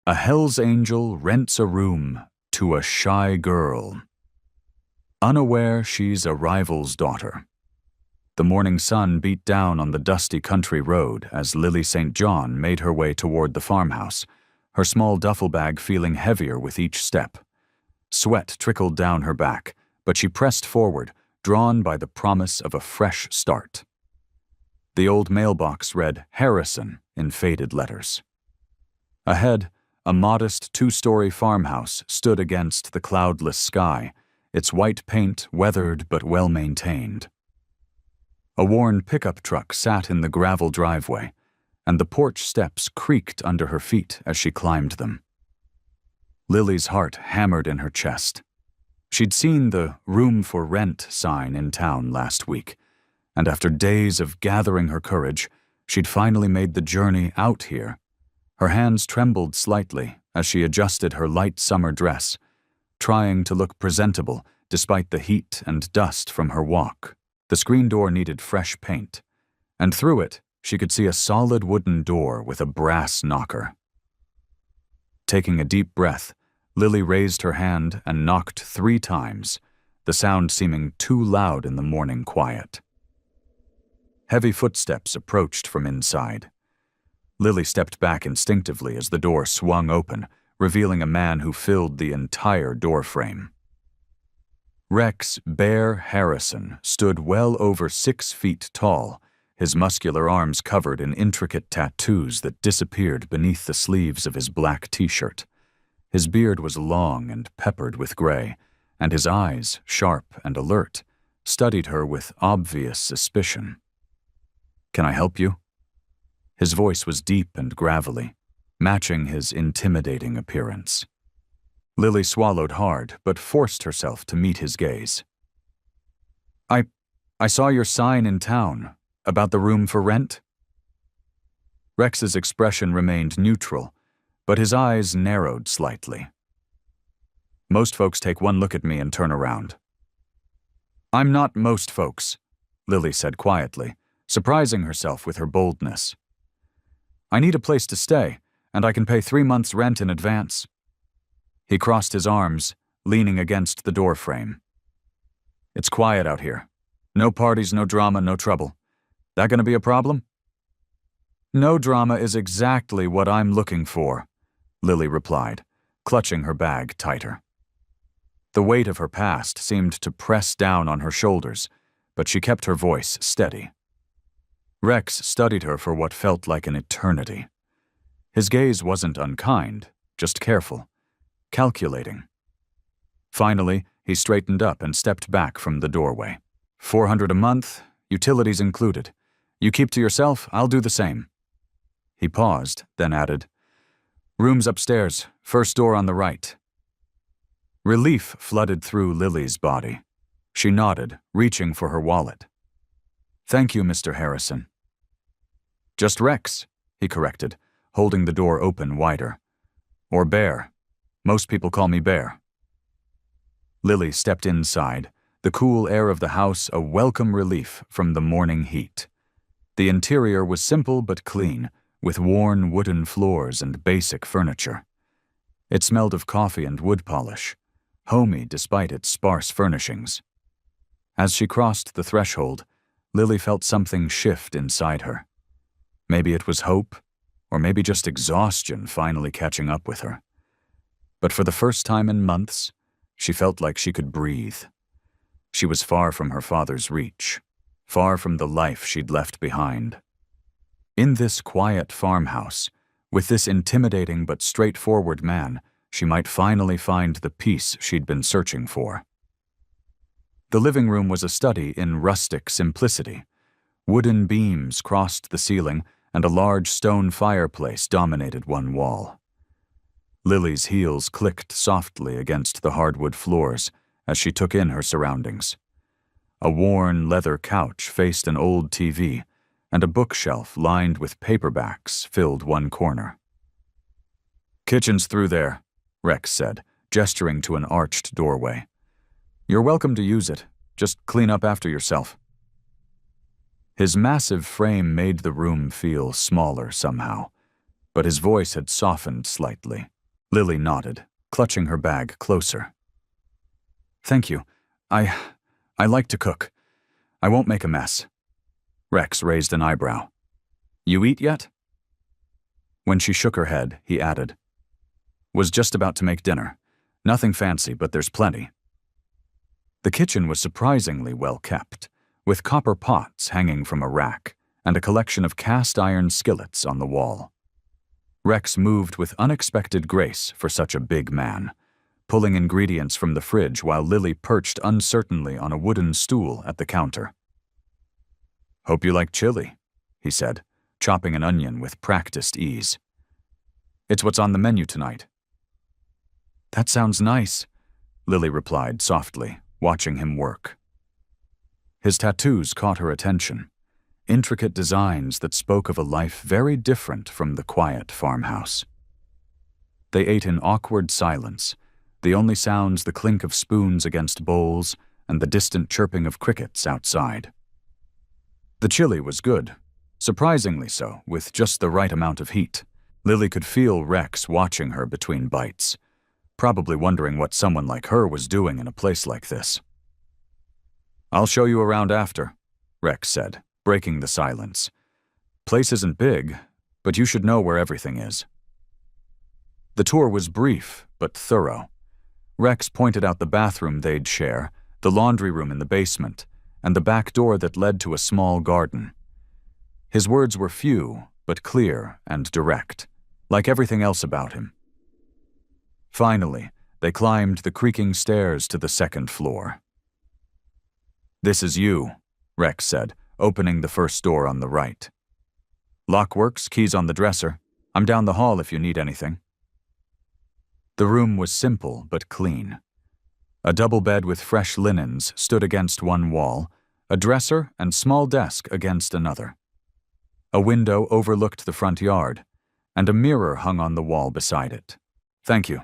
A Hell's Angel rents a room to a shy girl. Unaware she's a rival's daughter. The morning sun beat down on the dusty country road as Lily St. John made her way toward the farmhouse, her small duffel bag feeling heavier with each step. Sweat trickled down her back, but she pressed forward, drawn by the promise of a fresh start. The old mailbox read Harrison in faded letters. Ahead, a modest two-story farmhouse stood against the cloudless sky, its white paint weathered but well-maintained. A worn pickup truck sat in the gravel driveway, and the porch steps creaked under her feet as she climbed them. Lily's heart hammered in her chest. She'd seen the "Room for Rent" sign in town last week, and after days of gathering her courage, she'd finally made the journey out here. Her hands trembled slightly as she adjusted her light summer dress, trying to look presentable despite the heat and dust from her walk. The screen door needed fresh paint, and through it she could see a solid wooden door with a brass knocker. Taking a deep breath, Lily raised her hand and knocked 3 times, the sound seeming too loud in the morning quiet. Heavy footsteps approached from inside. Lily stepped back instinctively as the door swung open, revealing a man who filled the entire doorframe. Rex "Bear" Harrison stood well over 6 feet tall, his muscular arms covered in intricate tattoos that disappeared beneath the sleeves of his black t-shirt. His beard was long and peppered with gray, and his eyes, sharp and alert, studied her with obvious suspicion. "Can I help you?" His voice was deep and gravelly, matching his intimidating appearance. Lily swallowed hard, but forced herself to meet his gaze. I saw your sign in town, about the room for rent." Rex's expression remained neutral, but his eyes narrowed slightly. "Most folks take one look at me and turn around." "I'm not most folks," Lily said quietly, surprising herself with her boldness. "I need a place to stay, and I can pay 3 months' rent in advance." He crossed his arms, leaning against the doorframe. "It's quiet out here. No parties, no drama, no trouble. That gonna be a problem?" "No drama is exactly what I'm looking for," Lily replied, clutching her bag tighter. The weight of her past seemed to press down on her shoulders, but she kept her voice steady. Rex studied her for what felt like an eternity. His gaze wasn't unkind, just careful, calculating. Finally, he straightened up and stepped back from the doorway. $400 a month, utilities included. You keep to yourself, I'll do the same." He paused, then added, "Room's upstairs, first door on the right." Relief flooded through Lily's body. She nodded, reaching for her wallet. "Thank you, Mr. Harrison." "Just Rex," he corrected, holding the door open wider. "Or Bear. Most people call me Bear." Lily stepped inside, the cool air of the house a welcome relief from the morning heat. The interior was simple but clean, with worn wooden floors and basic furniture. It smelled of coffee and wood polish, homey despite its sparse furnishings. As she crossed the threshold, Lily felt something shift inside her. Maybe it was hope, or maybe just exhaustion finally catching up with her. But for the first time in months, she felt like she could breathe. She was far from her father's reach, far from the life she'd left behind. In this quiet farmhouse, with this intimidating but straightforward man, she might finally find the peace she'd been searching for. The living room was a study in rustic simplicity. Wooden beams crossed the ceiling, and a large stone fireplace dominated one wall. Lily's heels clicked softly against the hardwood floors as she took in her surroundings. A worn leather couch faced an old TV, and a bookshelf lined with paperbacks filled one corner. "Kitchen's through there," Rex said, gesturing to an arched doorway. "You're welcome to use it. Just clean up after yourself." His massive frame made the room feel smaller somehow, but his voice had softened slightly. Lily nodded, clutching her bag closer. Thank you. I like to cook. I won't make a mess. Rex raised an eyebrow. You eat yet? When she shook her head, he added, Was just about to make dinner. Nothing fancy, but there's plenty. The kitchen was surprisingly well kept, with copper pots hanging from a rack and a collection of cast iron skillets on the wall. Rex moved with unexpected grace for such a big man, pulling ingredients from the fridge while Lily perched uncertainly on a wooden stool at the counter. Hope you like chili, he said, chopping an onion with practiced ease. It's what's on the menu tonight. That sounds nice, Lily replied softly, watching him work. His tattoos caught her attention, intricate designs that spoke of a life very different from the quiet farmhouse. They ate in awkward silence, the only sounds the clink of spoons against bowls and the distant chirping of crickets outside. The chili was good, surprisingly so, with just the right amount of heat. Lily could feel Rex watching her between bites, probably wondering what someone like her was doing in a place like this. I'll show you around after, Rex said, breaking the silence. Place isn't big, but you should know where everything is. The tour was brief, but thorough. Rex pointed out the bathroom they'd share, the laundry room in the basement, and the back door that led to a small garden. His words were few, but clear and direct, like everything else about him. Finally, they climbed the creaking stairs to the second floor. This is you, Rex said, opening the first door on the right. Lock works, keys on the dresser. I'm down the hall if you need anything. The room was simple but clean. A double bed with fresh linens stood against one wall, a dresser and small desk against another. A window overlooked the front yard, and a mirror hung on the wall beside it. Thank you,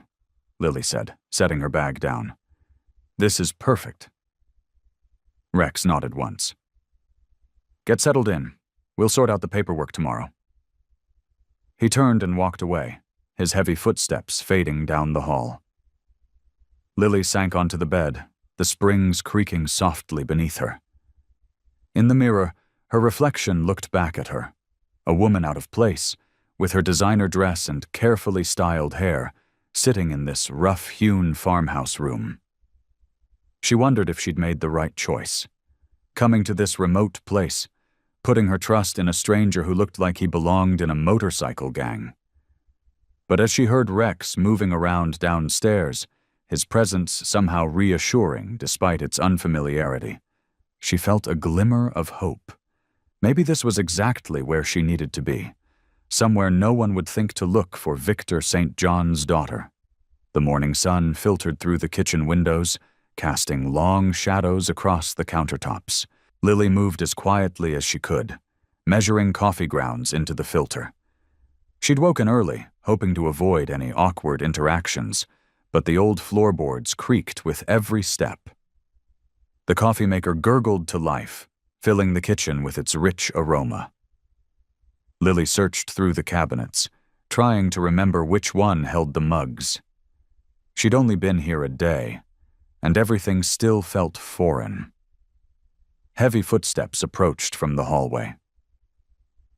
Lily said, setting her bag down. This is perfect. Rex nodded once. Get settled in. We'll sort out the paperwork tomorrow. He turned and walked away, his heavy footsteps fading down the hall. Lily sank onto the bed, the springs creaking softly beneath her. In the mirror, her reflection looked back at her, a woman out of place, with her designer dress and carefully styled hair, sitting in this rough-hewn farmhouse room. She wondered if she'd made the right choice, coming to this remote place, putting her trust in a stranger who looked like he belonged in a motorcycle gang. But as she heard Rex moving around downstairs, his presence somehow reassuring despite its unfamiliarity, she felt a glimmer of hope. Maybe this was exactly where she needed to be, somewhere no one would think to look for Victor St. John's daughter. The morning sun filtered through the kitchen windows, casting long shadows across the countertops. Lily moved as quietly as she could, measuring coffee grounds into the filter. She'd woken early, hoping to avoid any awkward interactions, but the old floorboards creaked with every step. The coffee maker gurgled to life, filling the kitchen with its rich aroma. Lily searched through the cabinets, trying to remember which one held the mugs. She'd only been here a day, and everything still felt foreign. Heavy footsteps approached from the hallway.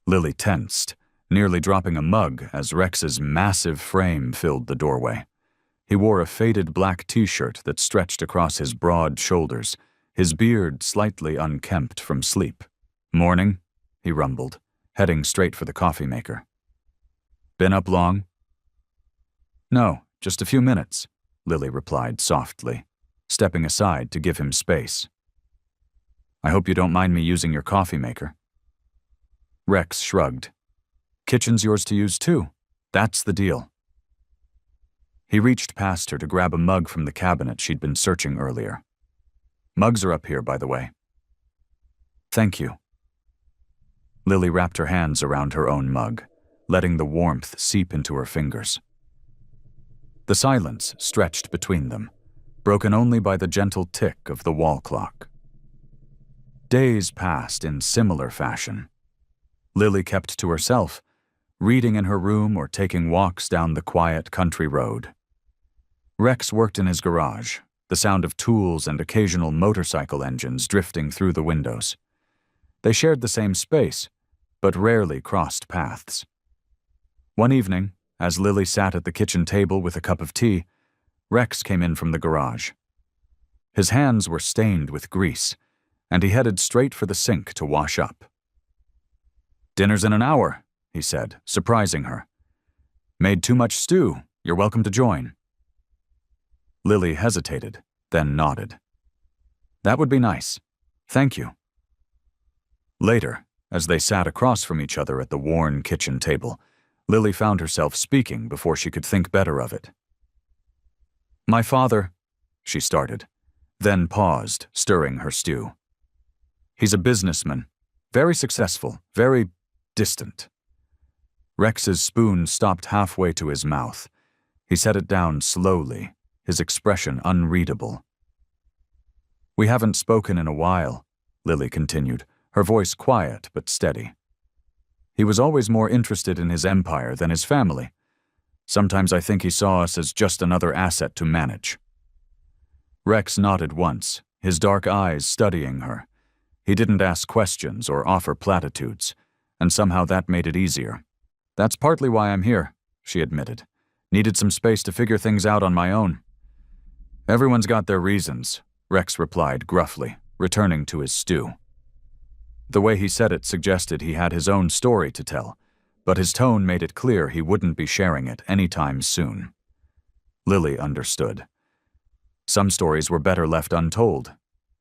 Lily tensed, nearly dropping a mug as Rex's massive frame filled the doorway. He wore a faded black t-shirt that stretched across his broad shoulders, his beard slightly unkempt from sleep. "Morning," he rumbled, heading straight for the coffee maker. "Been up long?" "No, just a few minutes," Lily replied softly, stepping aside to give him space. "I hope you don't mind me using your coffee maker." Rex shrugged. "Kitchen's yours to use too. That's the deal." He reached past her to grab a mug from the cabinet she'd been searching earlier. "Mugs are up here, by the way." "Thank you." Lily wrapped her hands around her own mug, letting the warmth seep into her fingers. The silence stretched between them, broken only by the gentle tick of the wall clock. Days passed in similar fashion. Lily kept to herself, reading in her room or taking walks down the quiet country road. Rex worked in his garage, the sound of tools and occasional motorcycle engines drifting through the windows. They shared the same space, but rarely crossed paths. One evening, as Lily sat at the kitchen table with a cup of tea, Rex came in from the garage. His hands were stained with grease, and he headed straight for the sink to wash up. "Dinner's in an hour," he said, surprising her. "Made too much stew. You're welcome to join." Lily hesitated, then nodded. "That would be nice. Thank you." Later, as they sat across from each other at the worn kitchen table, Lily found herself speaking before she could think better of it. "My father," she started, then paused, stirring her stew. "He's a businessman, very successful, very distant." Rex's spoon stopped halfway to his mouth. He set it down slowly, his expression unreadable. "We haven't spoken in a while," Lily continued, her voice quiet but steady. "He was always more interested in his empire than his family. Sometimes I think he saw us as just another asset to manage." Rex nodded once, his dark eyes studying her. He didn't ask questions or offer platitudes, and somehow that made it easier. "That's partly why I'm here," she admitted. "Needed some space to figure things out on my own." "Everyone's got their reasons," Rex replied gruffly, returning to his stew. The way he said it suggested he had his own story to tell, but his tone made it clear he wouldn't be sharing it anytime soon. Lily understood. Some stories were better left untold,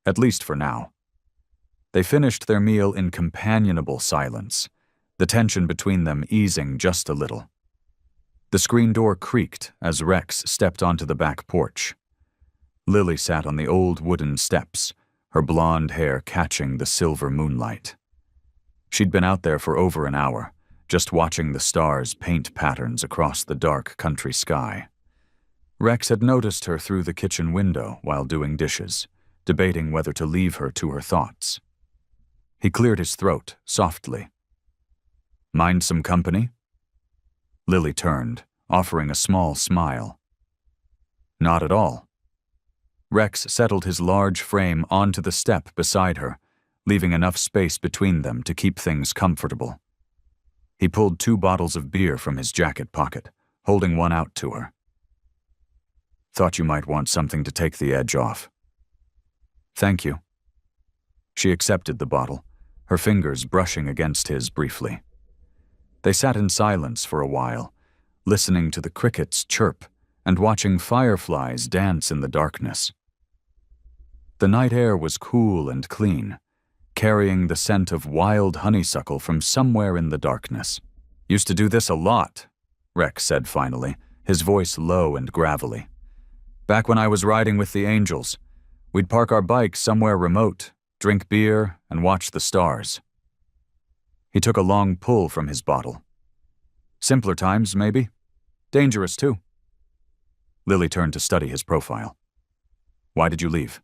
at least for now. They finished their meal in companionable silence, the tension between them easing just a little. The screen door creaked as Rex stepped onto the back porch. Lily sat on the old wooden steps, her blonde hair catching the silver moonlight. She'd been out there for over an hour, just watching the stars paint patterns across the dark country sky. Rex had noticed her through the kitchen window while doing dishes, debating whether to leave her to her thoughts. He cleared his throat softly. "Mind some company?" Lily turned, offering a small smile. "Not at all." Rex settled his large frame onto the step beside her, leaving enough space between them to keep things comfortable. He pulled 2 bottles of beer from his jacket pocket, holding one out to her. "Thought you might want something to take the edge off." "Thank you." She accepted the bottle, her fingers brushing against his briefly. They sat in silence for a while, listening to the crickets chirp and watching fireflies dance in the darkness. The night air was cool and clean, carrying the scent of wild honeysuckle from somewhere in the darkness. "Used to do this a lot," Rex said finally, his voice low and gravelly. "Back when I was riding with the Angels, we'd park our bikes somewhere remote, drink beer, and watch the stars." He took a long pull from his bottle. "Simpler times, maybe. Dangerous, too." Lily turned to study his profile. "Why did you leave?"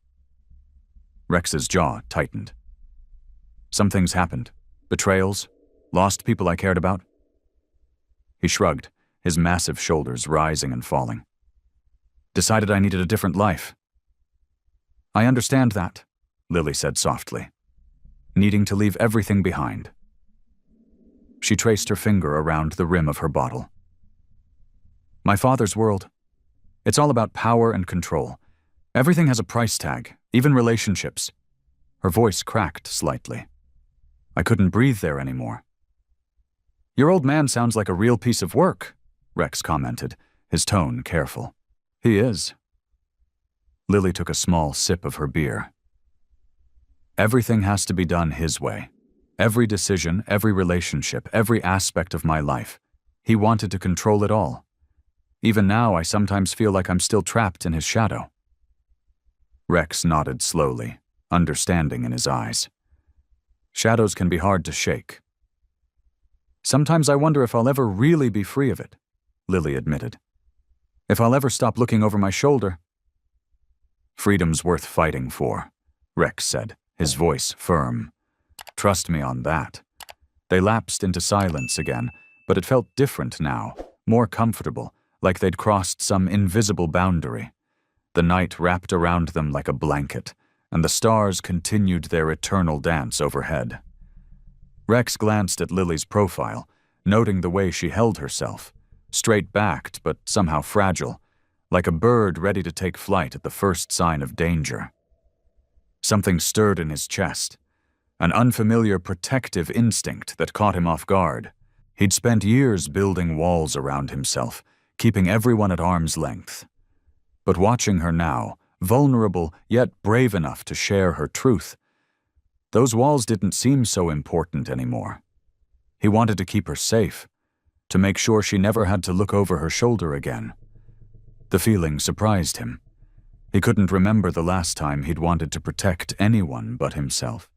Rex's jaw tightened. "Some things happened. Betrayals. Lost people I cared about." He shrugged, his massive shoulders rising and falling. "Decided I needed a different life." "I understand that," Lily said softly. "Needing to leave everything behind." She traced her finger around the rim of her bottle. "My father's world. It's all about power and control. Everything has a price tag, even relationships." Her voice cracked slightly. "I couldn't breathe there anymore." "Your old man sounds like a real piece of work," Rex commented, his tone careful. "He is." Lily took a small sip of her beer. "Everything has to be done his way. Every decision, every relationship, every aspect of my life. He wanted to control it all. Even now, I sometimes feel like I'm still trapped in his shadow." Rex nodded slowly, understanding in his eyes. "Shadows can be hard to shake." "Sometimes I wonder if I'll ever really be free of it," Lily admitted. "If I'll ever stop looking over my shoulder." "Freedom's worth fighting for," Rex said, his voice firm. "Trust me on that." They lapsed into silence again, but it felt different now, more comfortable, like they'd crossed some invisible boundary. The night wrapped around them like a blanket, and the stars continued their eternal dance overhead. Rex glanced at Lily's profile, noting the way she held herself, straight-backed but somehow fragile, like a bird ready to take flight at the first sign of danger. Something stirred in his chest, an unfamiliar protective instinct that caught him off guard. He'd spent years building walls around himself, keeping everyone at arm's length. But watching her now, vulnerable yet brave enough to share her truth, those walls didn't seem so important anymore. He wanted to keep her safe, to make sure she never had to look over her shoulder again. The feeling surprised him. He couldn't remember the last time he'd wanted to protect anyone but himself.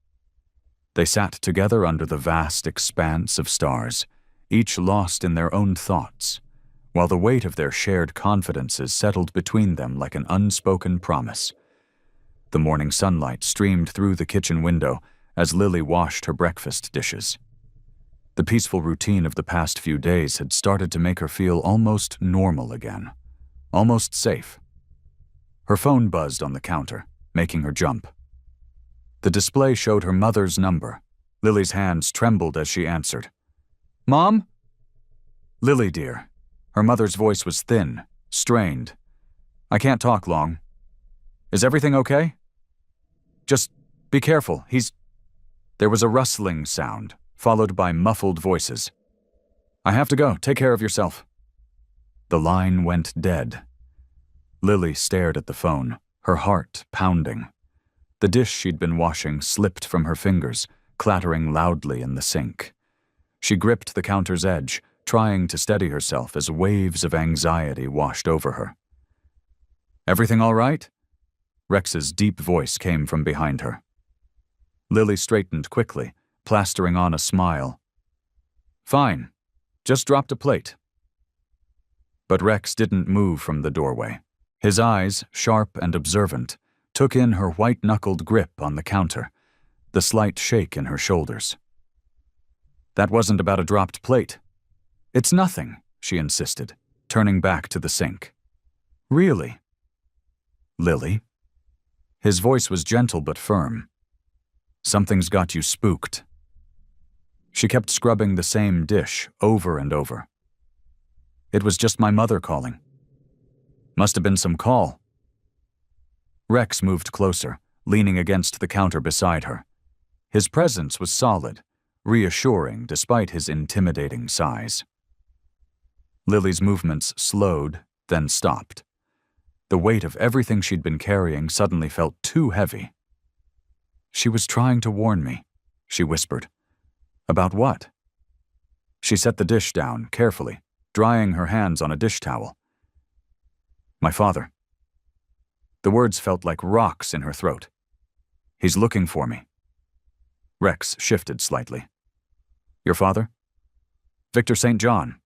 They sat together under the vast expanse of stars, each lost in their own thoughts, while the weight of their shared confidences settled between them like an unspoken promise. The morning sunlight streamed through the kitchen window as Lily washed her breakfast dishes. The peaceful routine of the past few days had started to make her feel almost normal again, almost safe. Her phone buzzed on the counter, making her jump. The display showed her mother's number. Lily's hands trembled as she answered. "Mom?" "Lily, dear." Her mother's voice was thin, strained. "I can't talk long. Is everything okay? Just be careful, There was a rustling sound, followed by muffled voices. "I have to go. Take care of yourself." The line went dead. Lily stared at the phone, her heart pounding. The dish she'd been washing slipped from her fingers, clattering loudly in the sink. She gripped the counter's edge, trying to steady herself as waves of anxiety washed over her. "Everything all right?" Rex's deep voice came from behind her. Lily straightened quickly, plastering on a smile. "Fine. Just dropped a plate." But Rex didn't move from the doorway. His eyes, sharp and observant, took in her white-knuckled grip on the counter, the slight shake in her shoulders. "That wasn't about a dropped plate." "It's nothing," she insisted, turning back to the sink. "Really?" "Lily?" His voice was gentle but firm. "Something's got you spooked." She kept scrubbing the same dish over and over. "It was just my mother calling." "Must have been some call." Rex moved closer, leaning against the counter beside her. His presence was solid, reassuring despite his intimidating size. Lily's movements slowed, then stopped. The weight of everything she'd been carrying suddenly felt too heavy. "She was trying to warn me," she whispered. "About what?" She set the dish down carefully, drying her hands on a dish towel. "My father." The words felt like rocks in her throat. "He's looking for me." Rex shifted slightly. "Your father?" "Victor St. John."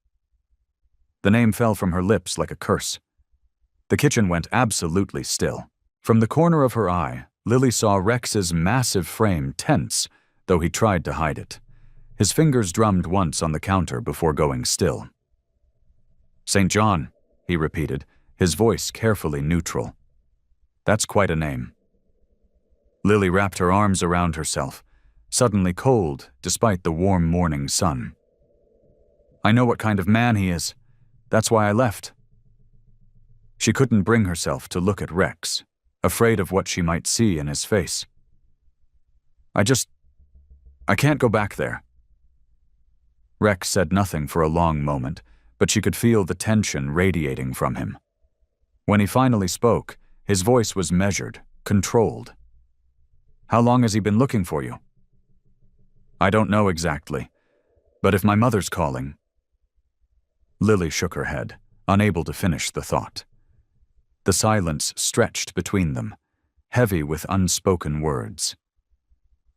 The name fell from her lips like a curse. The kitchen went absolutely still. From the corner of her eye, Lily saw Rex's massive frame tense, though he tried to hide it. His fingers drummed once on the counter before going still. "St. John," he repeated, his voice carefully neutral. "That's quite a name." Lily wrapped her arms around herself, suddenly cold despite the warm morning sun. "I know what kind of man he is. That's why I left." She couldn't bring herself to look at Rex, afraid of what she might see in his face. I can't go back there." Rex said nothing for a long moment, but she could feel the tension radiating from him. When he finally spoke, his voice was measured, controlled. "How long has he been looking for you?" "I don't know exactly, but if my mother's calling..." Lily shook her head, unable to finish the thought. The silence stretched between them, heavy with unspoken words.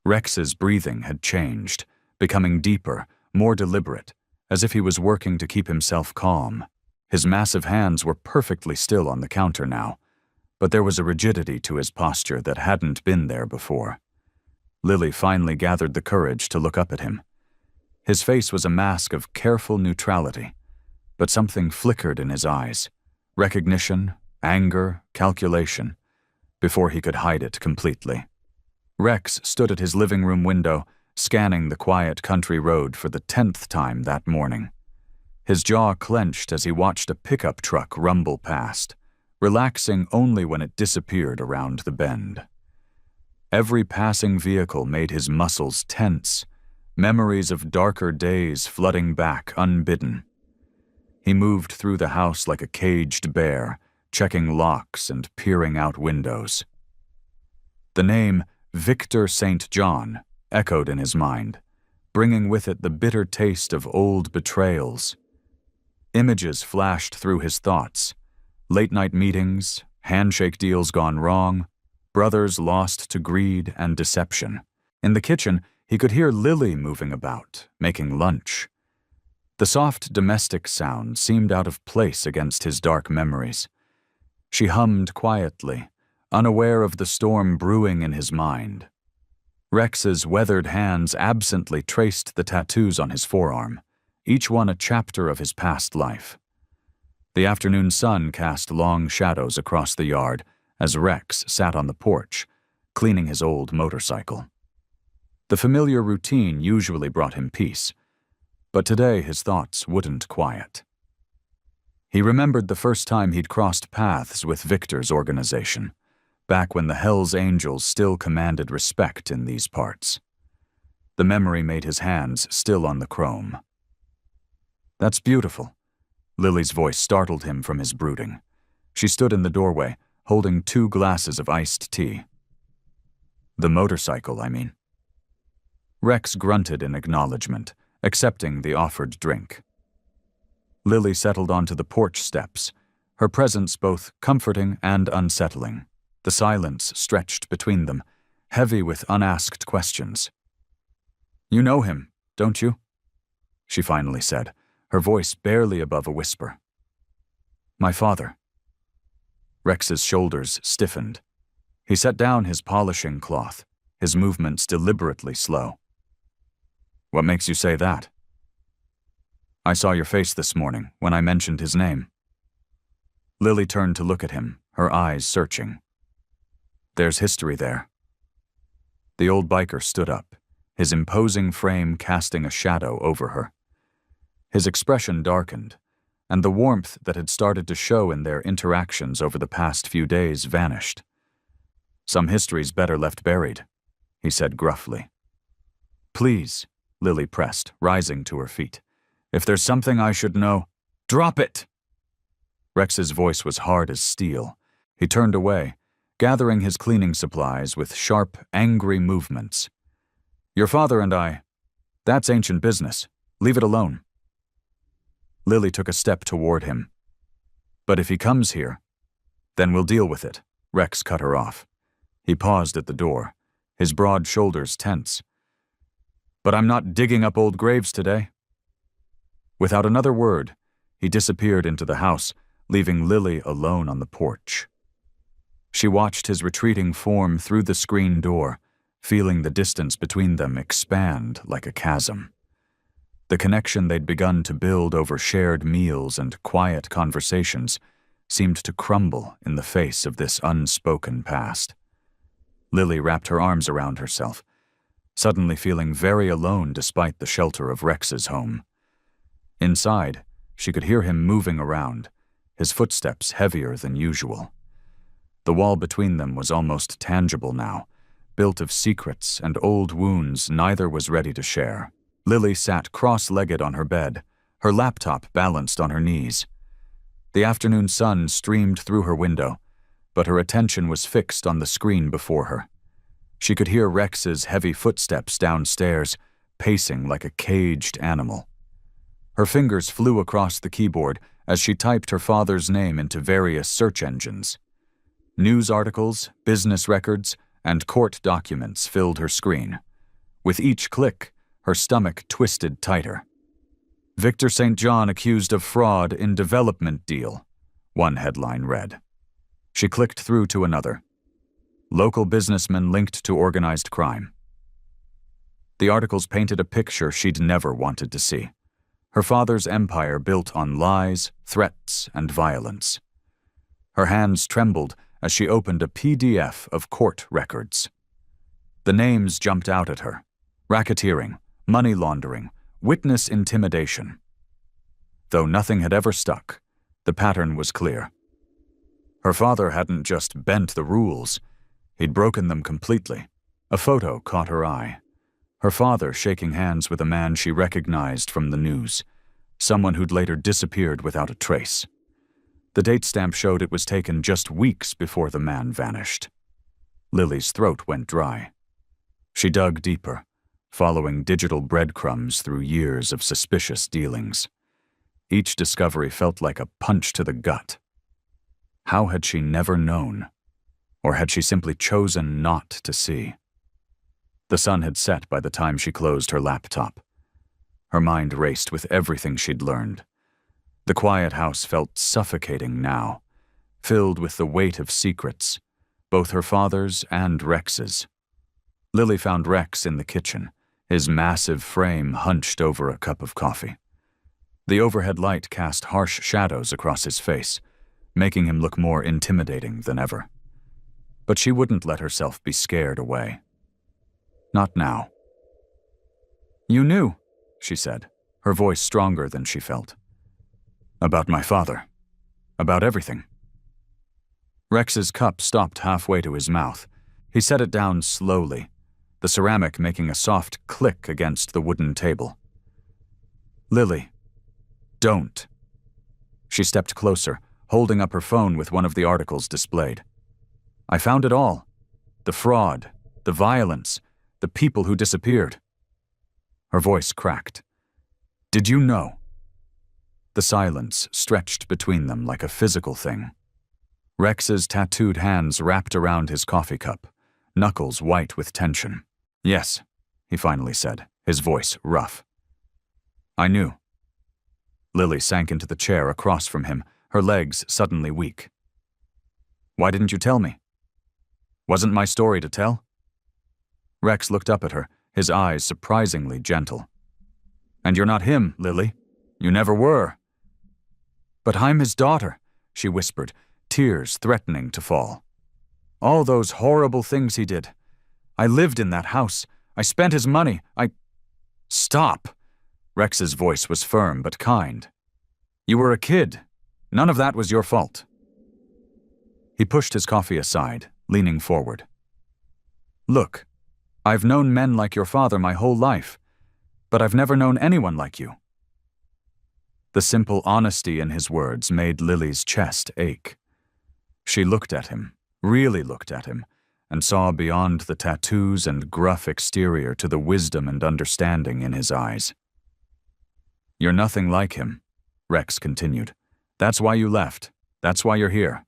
Rex's breathing had changed, becoming deeper, more deliberate, as if he was working to keep himself calm. His massive hands were perfectly still on the counter now, but there was a rigidity to his posture that hadn't been there before. Lily finally gathered the courage to look up at him. His face was a mask of careful neutrality, but something flickered in his eyes. Recognition, anger, calculation, before he could hide it completely. Rex stood at his living room window, scanning the quiet country road for the 10th time that morning. His jaw clenched as he watched a pickup truck rumble past, relaxing only when it disappeared around the bend. Every passing vehicle made his muscles tense, memories of darker days flooding back unbidden. He moved through the house like a caged bear, checking locks and peering out windows. The name Victor St. John echoed in his mind, bringing with it the bitter taste of old betrayals. Images flashed through his thoughts: late-night meetings, handshake deals gone wrong, brothers lost to greed and deception. In the kitchen, he could hear Lily moving about, making lunch. The soft domestic sound seemed out of place against his dark memories. She hummed quietly, unaware of the storm brewing in his mind. Rex's weathered hands absently traced the tattoos on his forearm, each one a chapter of his past life. The afternoon sun cast long shadows across the yard as Rex sat on the porch, cleaning his old motorcycle. The familiar routine usually brought him peace, but today his thoughts wouldn't quiet. He remembered the first time he'd crossed paths with Victor's organization, back when the Hells Angels still commanded respect in these parts. The memory made his hands still on the chrome. "That's beautiful." Lily's voice startled him from his brooding. She stood in the doorway, holding 2 glasses of iced tea. "The motorcycle, I mean." Rex grunted in acknowledgement, accepting the offered drink. Lily settled onto the porch steps, her presence both comforting and unsettling. The silence stretched between them, heavy with unasked questions. "You know him, don't you?" she finally said, her voice barely above a whisper. "My father." Rex's shoulders stiffened. He set down his polishing cloth, his movements deliberately slow. "What makes you say that?" "I saw your face this morning when I mentioned his name." Lily turned to look at him, her eyes searching. "There's history there." The old biker stood up, his imposing frame casting a shadow over her. His expression darkened, and the warmth that had started to show in their interactions over the past few days vanished. "Some history's better left buried," he said gruffly. "Please," Lily pressed, rising to her feet. "If there's something I should know—" "Drop it!" Rex's voice was hard as steel. He turned away, gathering his cleaning supplies with sharp, angry movements. "Your father and that's ancient business. Leave it alone." Lily took a step toward him. "But if he comes here, then we'll deal with it," Rex cut her off. He paused at the door, his broad shoulders tense. "But I'm not digging up old graves today." Without another word, he disappeared into the house, leaving Lily alone on the porch. She watched his retreating form through the screen door, feeling the distance between them expand like a chasm. The connection they'd begun to build over shared meals and quiet conversations seemed to crumble in the face of this unspoken past. Lily wrapped her arms around herself, suddenly feeling very alone despite the shelter of Rex's home. Inside, she could hear him moving around, his footsteps heavier than usual. The wall between them was almost tangible now, built of secrets and old wounds neither was ready to share. Lily sat cross-legged on her bed, her laptop balanced on her knees. The afternoon sun streamed through her window, but her attention was fixed on the screen before her. She could hear Rex's heavy footsteps downstairs, pacing like a caged animal. Her fingers flew across the keyboard as she typed her father's name into various search engines. News articles, business records, and court documents filled her screen. With each click, her stomach twisted tighter. "Victor St. John accused of fraud in development deal," one headline read. She clicked through to another. "Local businessman linked to organized crime." The articles painted a picture she'd never wanted to see. Her father's empire built on lies, threats, and violence. Her hands trembled as she opened a PDF of court records. The names jumped out at her: racketeering, money laundering, witness intimidation. Though nothing had ever stuck, the pattern was clear. Her father hadn't just bent the rules, he'd broken them completely. A photo caught her eye. Her father shaking hands with a man she recognized from the news, someone who'd later disappeared without a trace. The date stamp showed it was taken just weeks before the man vanished. Lily's throat went dry. She dug deeper, following digital breadcrumbs through years of suspicious dealings. Each discovery felt like a punch to the gut. How had she never known? Or had she simply chosen not to see? The sun had set by the time she closed her laptop. Her mind raced with everything she'd learned. The quiet house felt suffocating now, filled with the weight of secrets, both her father's and Rex's. Lily found Rex in the kitchen, his massive frame hunched over a cup of coffee. The overhead light cast harsh shadows across his face, making him look more intimidating than ever. But she wouldn't let herself be scared away. Not now. "You knew," she said, her voice stronger than she felt. "About my father. About everything." Rex's cup stopped halfway to his mouth. He set it down slowly, the ceramic making a soft click against the wooden table. "Lily, don't." She stepped closer, holding up her phone with one of the articles displayed. "I found it all. The fraud, the violence, the people who disappeared." Her voice cracked. "Did you know?" The silence stretched between them like a physical thing. Rex's tattooed hands wrapped around his coffee cup, knuckles white with tension. "Yes," he finally said, his voice rough. "I knew." Lily sank into the chair across from him, her legs suddenly weak. "Why didn't you tell me? Wasn't my story to tell?" Rex looked up at her, his eyes surprisingly gentle. "And you're not him, Lily. You never were." "But I'm his daughter," she whispered, tears threatening to fall. "All those horrible things he did. I lived in that house. I spent his money. Stop!" Rex's voice was firm but kind. "You were a kid. None of that was your fault." He pushed his coffee aside, leaning forward. "Look, I've known men like your father my whole life, but I've never known anyone like you." The simple honesty in his words made Lily's chest ache. She looked at him, really looked at him, and saw beyond the tattoos and gruff exterior to the wisdom and understanding in his eyes. "You're nothing like him," Rex continued. "That's why you left. That's why you're here."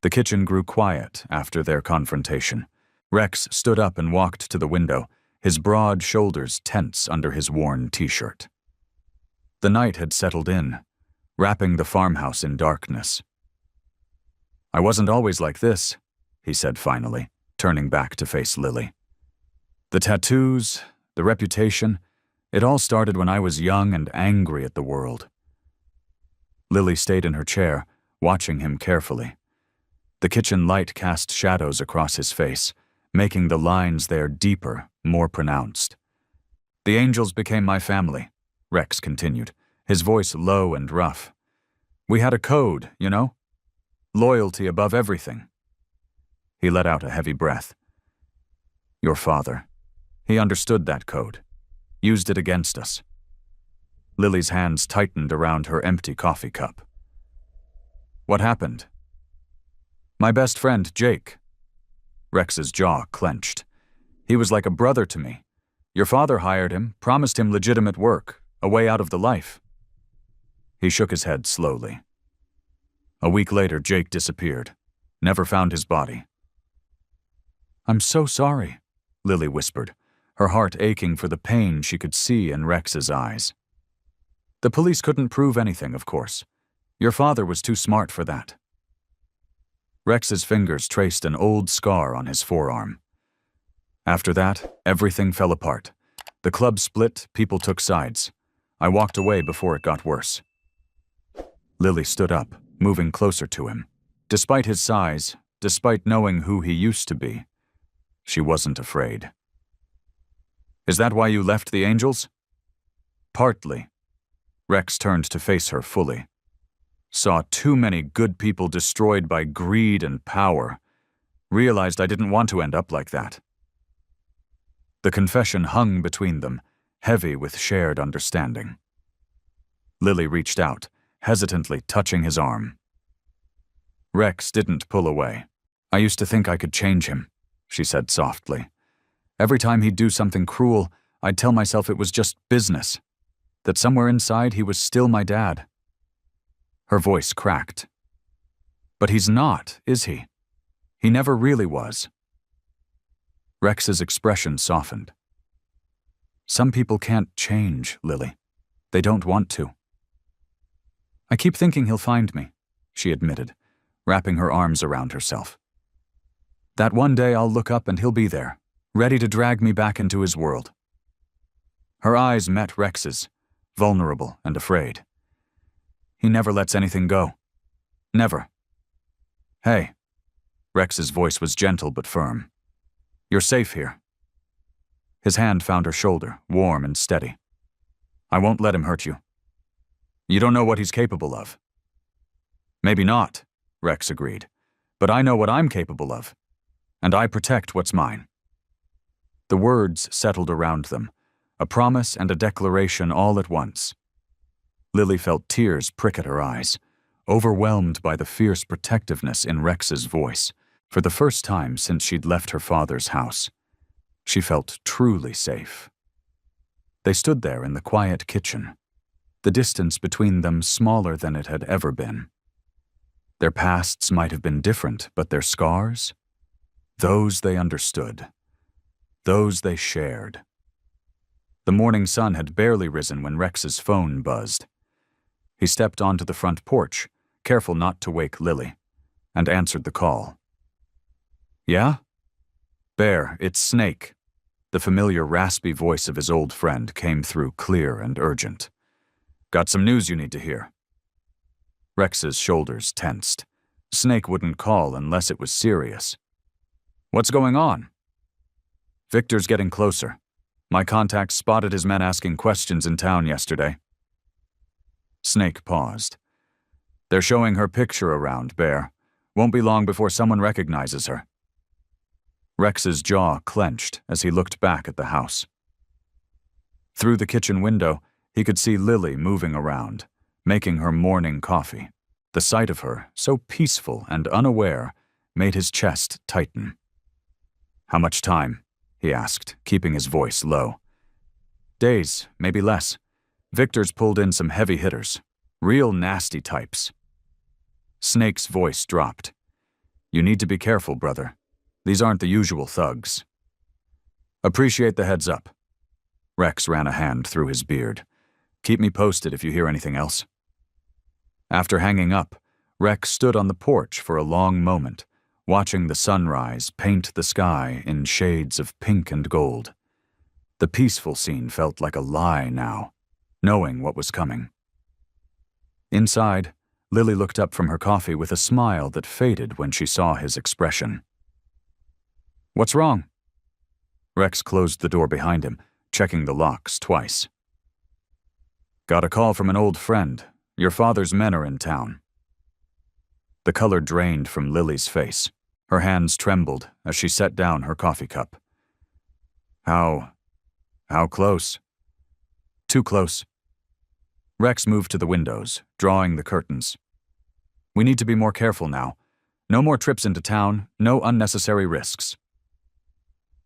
The kitchen grew quiet after their confrontation. Rex stood up and walked to the window, his broad shoulders tense under his worn t-shirt. The night had settled in, wrapping the farmhouse in darkness. "I wasn't always like this," he said finally, turning back to face Lily. "The tattoos, the reputation, it all started when I was young and angry at the world." Lily stayed in her chair, watching him carefully. The kitchen light cast shadows across his face, making the lines there deeper, more pronounced. "The Angels became my family," Rex continued, his voice low and rough. "We had a code, you know? Loyalty above everything." He let out a heavy breath. "Your father. He understood that code. Used it against us." Lily's hands tightened around her empty coffee cup. "What happened?" "My best friend, Jake." Rex's jaw clenched. "He was like a brother to me. Your father hired him, promised him legitimate work, a way out of the life." He shook his head slowly. "A week later, Jake disappeared. Never found his body." "I'm so sorry," Lily whispered, her heart aching for the pain she could see in Rex's eyes. "The police couldn't prove anything, of course. Your father was too smart for that." Rex's fingers traced an old scar on his forearm. After that, everything fell apart. The club split, people took sides. I walked away before it got worse. Lily stood up, moving closer to him. Despite his size, despite knowing who he used to be, she wasn't afraid. Is that why you left the Angels? Partly. Rex turned to face her fully. Saw too many good people destroyed by greed and power. Realized I didn't want to end up like that. The confession hung between them, heavy with shared understanding. Lily reached out, hesitantly touching his arm. Rex didn't pull away. I used to think I could change him, she said softly. Every time he'd do something cruel, I'd tell myself it was just business, that somewhere inside he was still my dad. Her voice cracked. But he's not, is he? He never really was. Rex's expression softened. Some people can't change, Lily. They don't want to. I keep thinking he'll find me, she admitted, wrapping her arms around herself. That one day I'll look up and he'll be there, ready to drag me back into his world. Her eyes met Rex's, vulnerable and afraid. He never lets anything go. Never. Hey. Rex's voice was gentle but firm. You're safe here. His hand found her shoulder, warm and steady. I won't let him hurt you. You don't know what he's capable of. Maybe not, Rex agreed, but I know what I'm capable of, and I protect what's mine. The words settled around them, a promise and a declaration all at once. Lily felt tears prick at her eyes, overwhelmed by the fierce protectiveness in Rex's voice. For the first time since she'd left her father's house, she felt truly safe. They stood there in the quiet kitchen, the distance between them smaller than it had ever been. Their pasts might have been different, but their scars? Those they understood. Those they shared. The morning sun had barely risen when Rex's phone buzzed. He stepped onto the front porch, careful not to wake Lily, and answered the call. Yeah? Bear, it's Snake. The familiar raspy voice of his old friend came through clear and urgent. Got some news you need to hear. Rex's shoulders tensed. Snake wouldn't call unless it was serious. What's going on? Victor's getting closer. My contacts spotted his men asking questions in town yesterday. Snake paused. They're showing her picture around, Bear. Won't be long before someone recognizes her. Rex's jaw clenched as he looked back at the house. Through the kitchen window, he could see Lily moving around, making her morning coffee. The sight of her, so peaceful and unaware, made his chest tighten. How much time? He asked, keeping his voice low. Days, maybe less. Victor's pulled in some heavy hitters. Real nasty types. Snake's voice dropped. You need to be careful, brother. These aren't the usual thugs. Appreciate the heads up. Rex ran a hand through his beard. Keep me posted if you hear anything else. After hanging up, Rex stood on the porch for a long moment, watching the sunrise paint the sky in shades of pink and gold. The peaceful scene felt like a lie now, knowing what was coming. Inside, Lily looked up from her coffee with a smile that faded when she saw his expression. What's wrong? Rex closed the door behind him, checking the locks twice. Got a call from an old friend. Your father's men are in town. The color drained from Lily's face. Her hands trembled as she set down her coffee cup. How close? Too close. Rex moved to the windows, drawing the curtains. We need to be more careful now. No more trips into town, no unnecessary risks.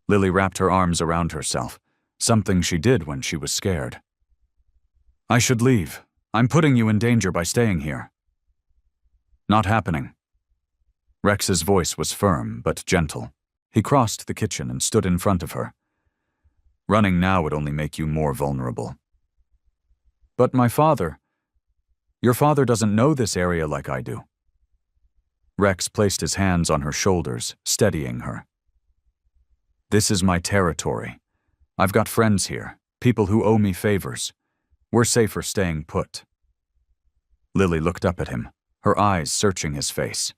Lily wrapped her arms around herself, something she did when she was scared. I should leave. I'm putting you in danger by staying here. Not happening. Rex's voice was firm but gentle. He crossed the kitchen and stood in front of her. Running now would only make you more vulnerable. But my father... Your father doesn't know this area like I do. Rex placed his hands on her shoulders, steadying her. This is my territory. I've got friends here, people who owe me favors. We're safer staying put. Lily looked up at him, her eyes searching his face.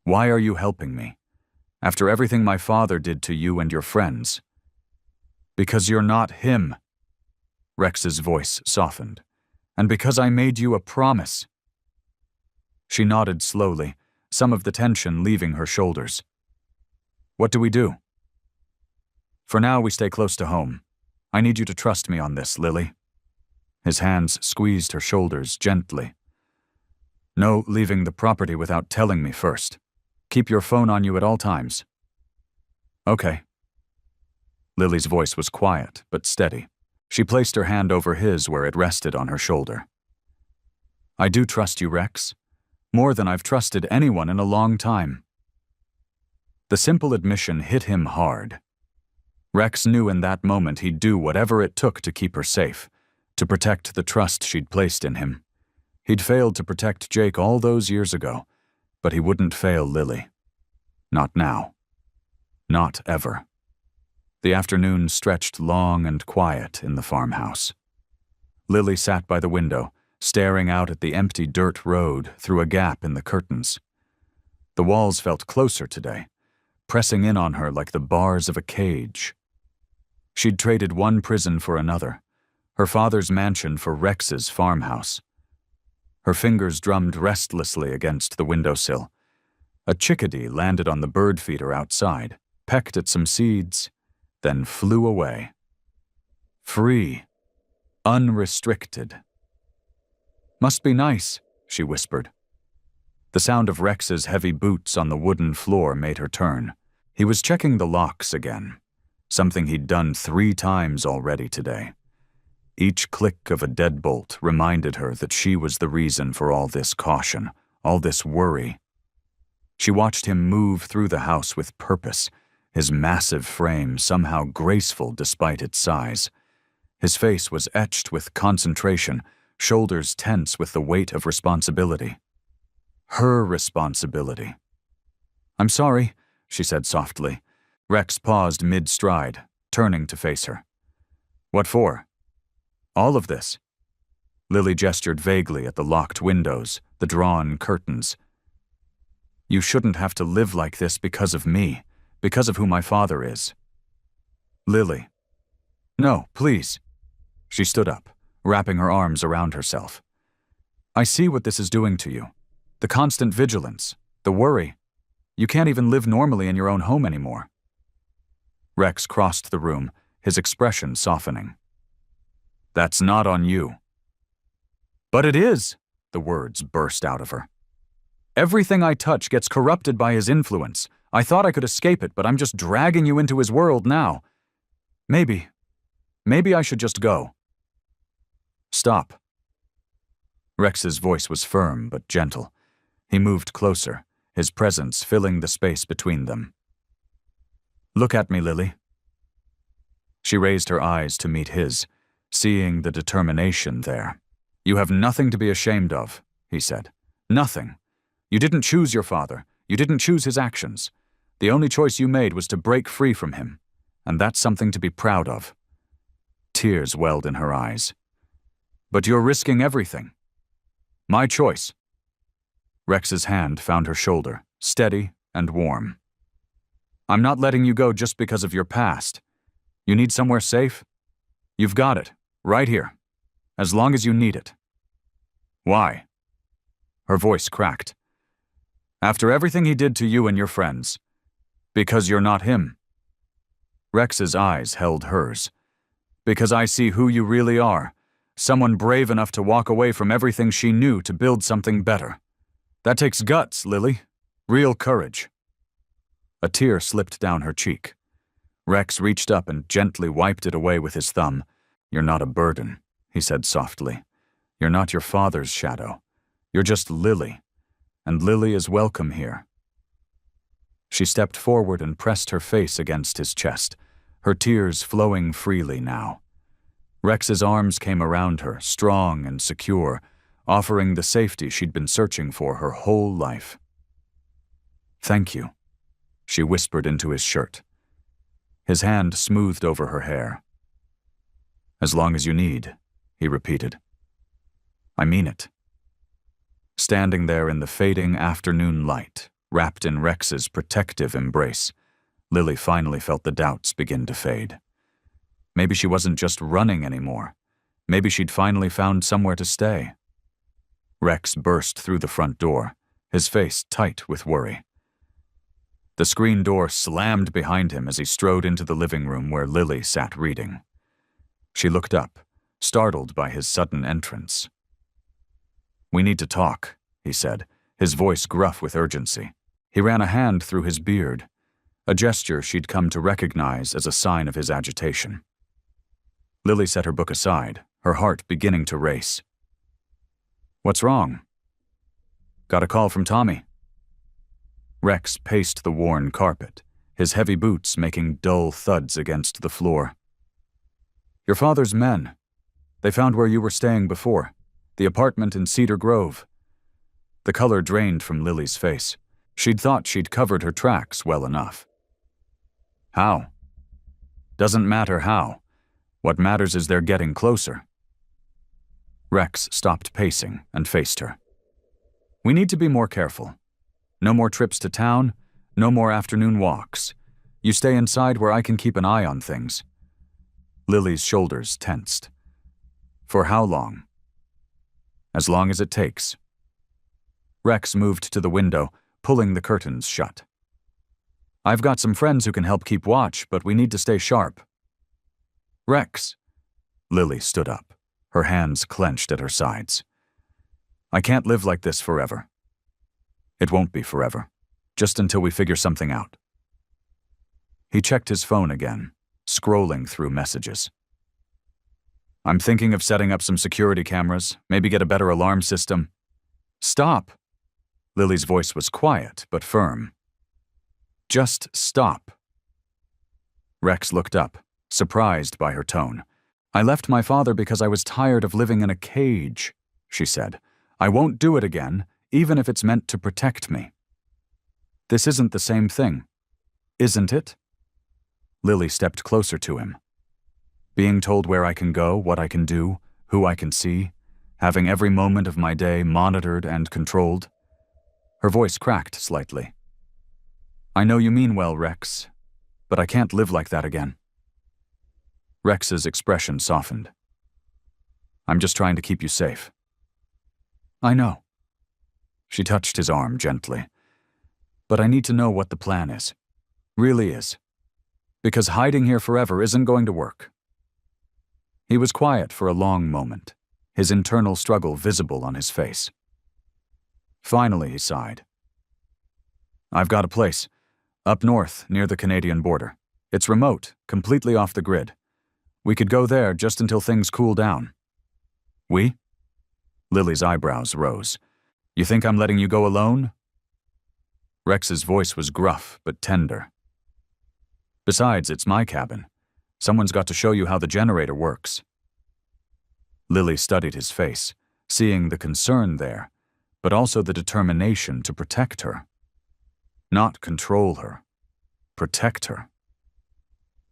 Why are you helping me? After everything my father did to you and your friends. Because you're not him. Rex's voice softened. And because I made you a promise. She nodded slowly, some of the tension leaving her shoulders. What do we do? For now, we stay close to home. I need you to trust me on this, Lily. His hands squeezed her shoulders gently. No leaving the property without telling me first. Keep your phone on you at all times. Okay. Lily's voice was quiet, but steady. She placed her hand over his where it rested on her shoulder. I do trust you, Rex. More than I've trusted anyone in a long time. The simple admission hit him hard. Rex knew in that moment he'd do whatever it took to keep her safe, to protect the trust she'd placed in him. He'd failed to protect Jake all those years ago, but he wouldn't fail Lily. Not now. Not ever. The afternoon stretched long and quiet in the farmhouse. Lily sat by the window, staring out at the empty dirt road through a gap in the curtains. The walls felt closer today, pressing in on her like the bars of a cage. She'd traded one prison for another, her father's mansion for Rex's farmhouse. Her fingers drummed restlessly against the windowsill. A chickadee landed on the bird feeder outside, pecked at some seeds, then flew away. Free. Unrestricted. Must be nice, she whispered. The sound of Rex's heavy boots on the wooden floor made her turn. He was checking the locks again, something he'd done 3 times already today. Each click of a deadbolt reminded her that she was the reason for all this caution, all this worry. She watched him move through the house with purpose, his massive frame somehow graceful despite its size. His face was etched with concentration, shoulders tense with the weight of responsibility. Her responsibility. I'm sorry, she said softly. Rex paused mid-stride, turning to face her. What for? All of this. Lily gestured vaguely at the locked windows, the drawn curtains. You shouldn't have to live like this because of me, because of who my father is. Lily. No, please. She stood up, wrapping her arms around herself. I see what this is doing to you. The constant vigilance, the worry. You can't even live normally in your own home anymore. Rex crossed the room, his expression softening. That's not on you. But it is, the words burst out of her. Everything I touch gets corrupted by his influence. I thought I could escape it, but I'm just dragging you into his world now. Maybe I should just go. Stop. Rex's voice was firm but gentle. He moved closer, his presence filling the space between them. Look at me, Lily. She raised her eyes to meet his, seeing the determination there. You have nothing to be ashamed of, he said. Nothing. You didn't choose your father. You didn't choose his actions. The only choice you made was to break free from him, and that's something to be proud of. Tears welled in her eyes. But you're risking everything. My choice. Rex's hand found her shoulder, steady and warm. I'm not letting you go just because of your past. You need somewhere safe? You've got it, right here, as long as you need it. Why? Her voice cracked. After everything he did to you and your friends. Because you're not him. Rex's eyes held hers. Because I see who you really are. Someone brave enough to walk away from everything she knew to build something better. That takes guts, Lily. Real courage. A tear slipped down her cheek. Rex reached up and gently wiped it away with his thumb. You're not a burden, he said softly. You're not your father's shadow. You're just Lily. And Lily is welcome here. She stepped forward and pressed her face against his chest, her tears flowing freely now. Rex's arms came around her, strong and secure, offering the safety she'd been searching for her whole life. Thank you, she whispered into his shirt. His hand smoothed over her hair. "As long as you need," he repeated. "I mean it." Standing there in the fading afternoon light, wrapped in Rex's protective embrace, Lily finally felt the doubts begin to fade. Maybe she wasn't just running anymore. Maybe she'd finally found somewhere to stay. Rex burst through the front door, his face tight with worry. The screen door slammed behind him as he strode into the living room where Lily sat reading. She looked up, startled by his sudden entrance. "We need to talk," he said, his voice gruff with urgency. He ran a hand through his beard, a gesture she'd come to recognize as a sign of his agitation. Lily set her book aside, her heart beginning to race. "What's wrong?" "Got a call from Tommy." Rex paced the worn carpet, his heavy boots making dull thuds against the floor. "Your father's men. They found where you were staying before, the apartment in Cedar Grove." The color drained from Lily's face. She'd thought she'd covered her tracks well enough. "How?" "Doesn't matter how. What matters is they're getting closer." Rex stopped pacing and faced her. "We need to be more careful. No more trips to town, no more afternoon walks. You stay inside where I can keep an eye on things." Lily's shoulders tensed. "For how long?" "As long as it takes." Rex moved to the window, pulling the curtains shut. "I've got some friends who can help keep watch, but we need to stay sharp." "Rex." Lily stood up, her hands clenched at her sides. "I can't live like this forever." "It won't be forever, just until we figure something out." He checked his phone again, scrolling through messages. "I'm thinking of setting up some security cameras, maybe get a better alarm system." "Stop!" Lily's voice was quiet but firm. "Just stop." Rex looked up, surprised by her tone. "I left my father because I was tired of living in a cage," she said. "I won't do it again, even if it's meant to protect me." "This isn't the same thing, isn't it?" Lily stepped closer to him. "Being told where I can go, what I can do, who I can see, having every moment of my day monitored and controlled." Her voice cracked slightly. "I know you mean well, Rex, but I can't live like that again." Rex's expression softened. "I'm just trying to keep you safe." "I know." She touched his arm gently. "But I need to know what the plan is. Really is. Because hiding here forever isn't going to work." He was quiet for a long moment, his internal struggle visible on his face. Finally, he sighed. "I've got a place, up north near the Canadian border. It's remote, completely off the grid. We could go there just until things cool down." "We?" Lily's eyebrows rose. "You think I'm letting you go alone?" Rex's voice was gruff but tender. "Besides, it's my cabin. Someone's got to show you how the generator works." Lily studied his face, seeing the concern there, but also the determination to protect her. Not control her. Protect her.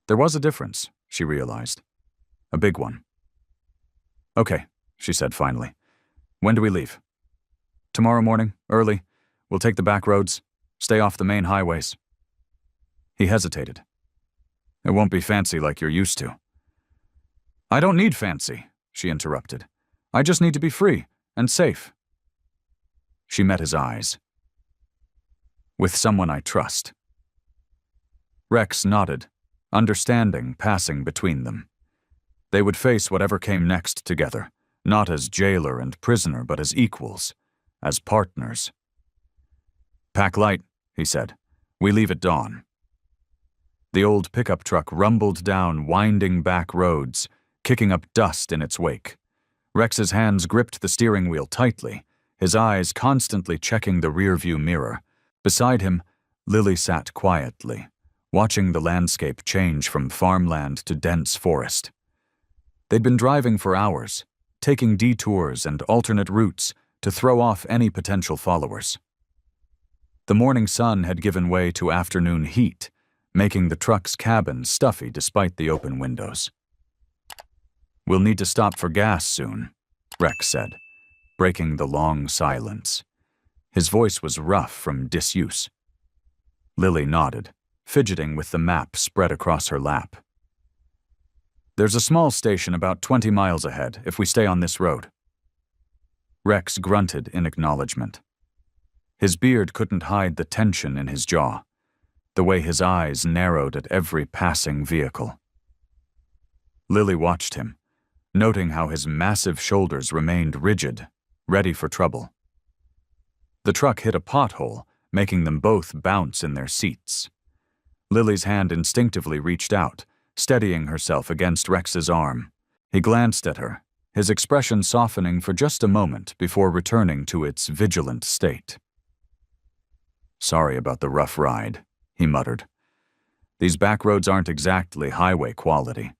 There was a difference, she realized. A big one. "Okay," she said finally. "When do we leave?" "Tomorrow morning, early. We'll take the back roads. Stay off the main highways." He hesitated. "It won't be fancy like you're used to." "I don't need fancy," she interrupted. "I just need to be free and safe." She met his eyes. "With someone I trust." Rex nodded, understanding passing between them. They would face whatever came next together, not as jailer and prisoner, but as equals, as partners. "Pack light," he said. "We leave at dawn." The old pickup truck rumbled down winding back roads, kicking up dust in its wake. Rex's hands gripped the steering wheel tightly, his eyes constantly checking the rearview mirror. Beside him, Lily sat quietly, watching the landscape change from farmland to dense forest. They'd been driving for hours, taking detours and alternate routes to throw off any potential followers. The morning sun had given way to afternoon heat, making the truck's cabin stuffy despite the open windows. "We'll need to stop for gas soon," Rex said, breaking the long silence. His voice was rough from disuse. Lily nodded, fidgeting with the map spread across her lap. "There's a small station about 20 miles ahead if we stay on this road." Rex grunted in acknowledgement. His beard couldn't hide the tension in his jaw, the way his eyes narrowed at every passing vehicle. Lily watched him, noting how his massive shoulders remained rigid, ready for trouble. The truck hit a pothole, making them both bounce in their seats. Lily's hand instinctively reached out, steadying herself against Rex's arm. He glanced at her, his expression softening for just a moment before returning to its vigilant state. "Sorry about the rough ride," he muttered. "These back roads aren't exactly highway quality."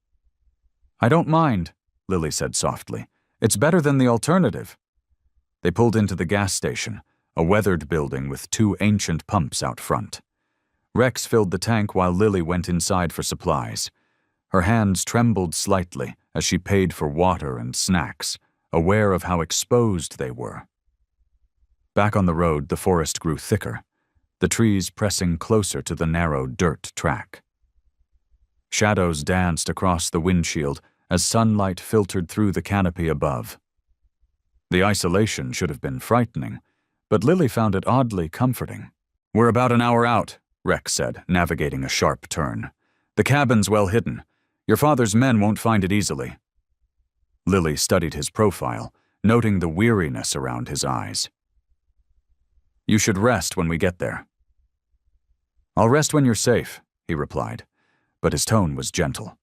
"I don't mind," Lily said softly. "It's better than the alternative." They pulled into the gas station, a weathered building with 2 ancient pumps out front. Rex filled the tank while Lily went inside for supplies. Her hands trembled slightly as she paid for water and snacks, aware of how exposed they were. Back on the road, the forest grew thicker, the trees pressing closer to the narrow dirt track. Shadows danced across the windshield as sunlight filtered through the canopy above. The isolation should have been frightening, but Lily found it oddly comforting. "We're about an hour out," Rex said, navigating a sharp turn. "The cabin's well hidden. Your father's men won't find it easily." Lily studied his profile, noting the weariness around his eyes. "You should rest when we get there." "I'll rest when you're safe," he replied, but his tone was gentle.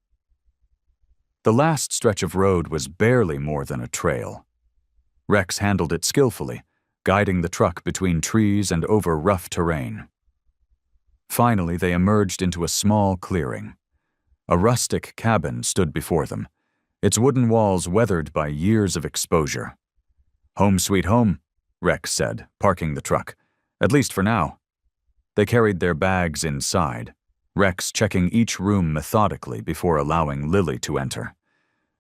The last stretch of road was barely more than a trail. Rex handled it skillfully, guiding the truck between trees and over rough terrain. Finally, they emerged into a small clearing. A rustic cabin stood before them, its wooden walls weathered by years of exposure. "Home sweet home," Rex said, parking the truck, "at least for now." They carried their bags inside, Rex checking each room methodically before allowing Lily to enter.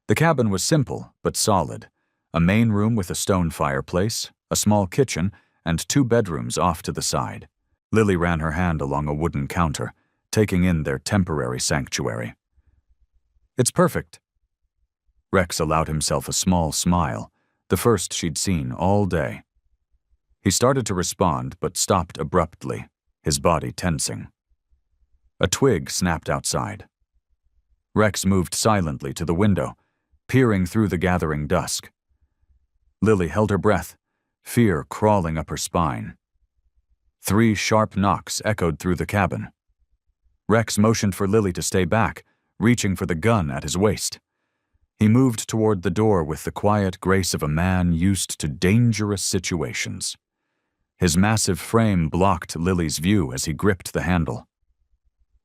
The cabin was simple but solid, a main room with a stone fireplace, a small kitchen, and 2 bedrooms off to the side. Lily ran her hand along a wooden counter, taking in their temporary sanctuary. "It's perfect." Rex allowed himself a small smile, the first she'd seen all day. He started to respond but stopped abruptly, his body tensing. A twig snapped outside. Rex moved silently to the window, peering through the gathering dusk. Lily held her breath, fear crawling up her spine. 3 sharp knocks echoed through the cabin. Rex motioned for Lily to stay back, reaching for the gun at his waist. He moved toward the door with the quiet grace of a man used to dangerous situations. His massive frame blocked Lily's view as he gripped the handle.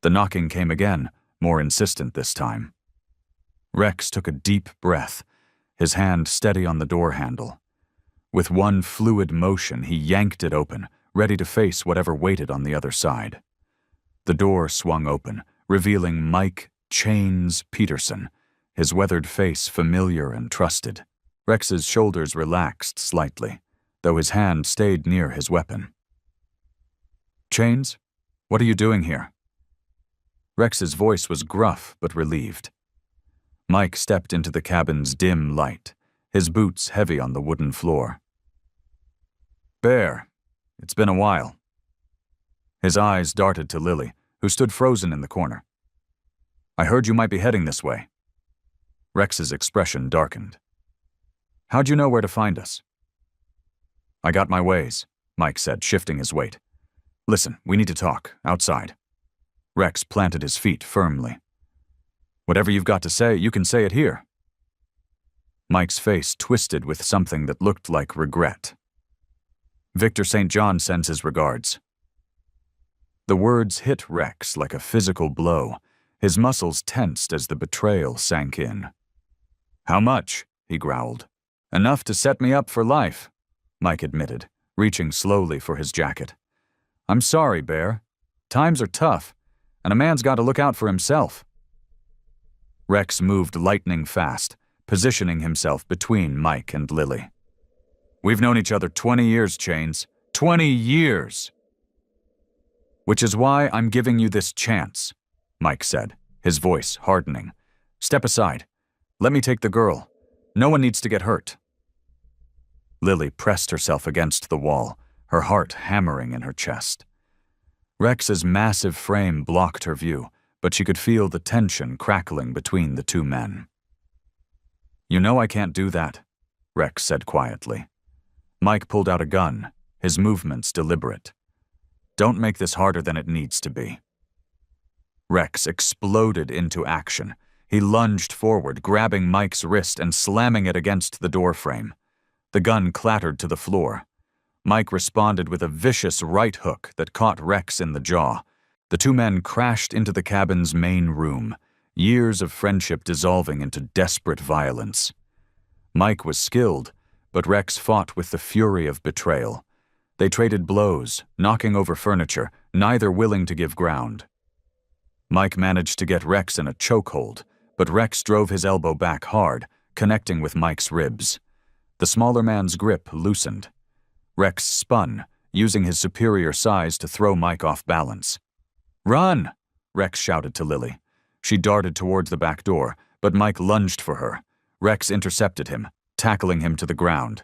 The knocking came again, more insistent this time. Rex took a deep breath, his hand steady on the door handle. With one fluid motion, he yanked it open, ready to face whatever waited on the other side. The door swung open, revealing Mike Chains Peterson, his weathered face familiar and trusted. Rex's shoulders relaxed slightly, though his hand stayed near his weapon. "Chains, what are you doing here?" Rex's voice was gruff but relieved. Mike stepped into the cabin's dim light, his boots heavy on the wooden floor. "Bear, it's been a while." His eyes darted to Lily, who stood frozen in the corner. "I heard you might be heading this way." Rex's expression darkened. "How'd you know where to find us?" "I got my ways," Mike said, shifting his weight. "Listen, we need to talk, outside." Rex planted his feet firmly. "Whatever you've got to say, you can say it here." Mike's face twisted with something that looked like regret. "Victor St. John sends his regards." The words hit Rex like a physical blow, his muscles tensed as the betrayal sank in. "How much?" he growled. "Enough to set me up for life," Mike admitted, reaching slowly for his jacket. "I'm sorry, Bear. Times are tough. and a man's got to look out for himself. Rex moved lightning fast, positioning himself between Mike and Lily. We've known each other 20 years, Chains. 20 years! Which is why I'm giving you this chance, Mike said, his voice hardening. Step aside. Let me take the girl. No one needs to get hurt. Lily pressed herself against the wall, her heart hammering in her chest. Rex's massive frame blocked her view, but she could feel the tension crackling between the two men. You know I can't do that, Rex said quietly. Mike pulled out a gun, his movements deliberate. Don't make this harder than it needs to be. Rex exploded into action. He lunged forward, grabbing Mike's wrist and slamming it against the doorframe. The gun clattered to the floor. Mike responded with a vicious right hook that caught Rex in the jaw. The two men crashed into the cabin's main room, years of friendship dissolving into desperate violence. Mike was skilled, but Rex fought with the fury of betrayal. They traded blows, knocking over furniture, neither willing to give ground. Mike managed to get Rex in a chokehold, but Rex drove his elbow back hard, connecting with Mike's ribs. The smaller man's grip loosened. Rex spun, using his superior size to throw Mike off balance. Run! Rex shouted to Lily. She darted towards the back door, but Mike lunged for her. Rex intercepted him, tackling him to the ground.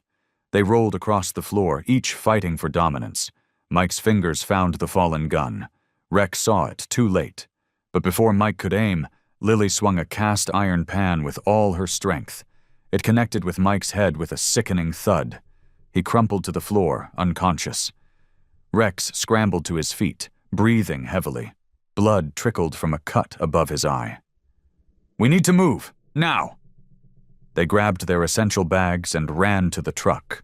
They rolled across the floor, each fighting for dominance. Mike's fingers found the fallen gun. Rex saw it, too late. But before Mike could aim, Lily swung a cast iron pan with all her strength. It connected with Mike's head with a sickening thud. He crumpled to the floor, unconscious. Rex scrambled to his feet, breathing heavily. Blood trickled from a cut above his eye. We need to move, now! They grabbed their essential bags and ran to the truck.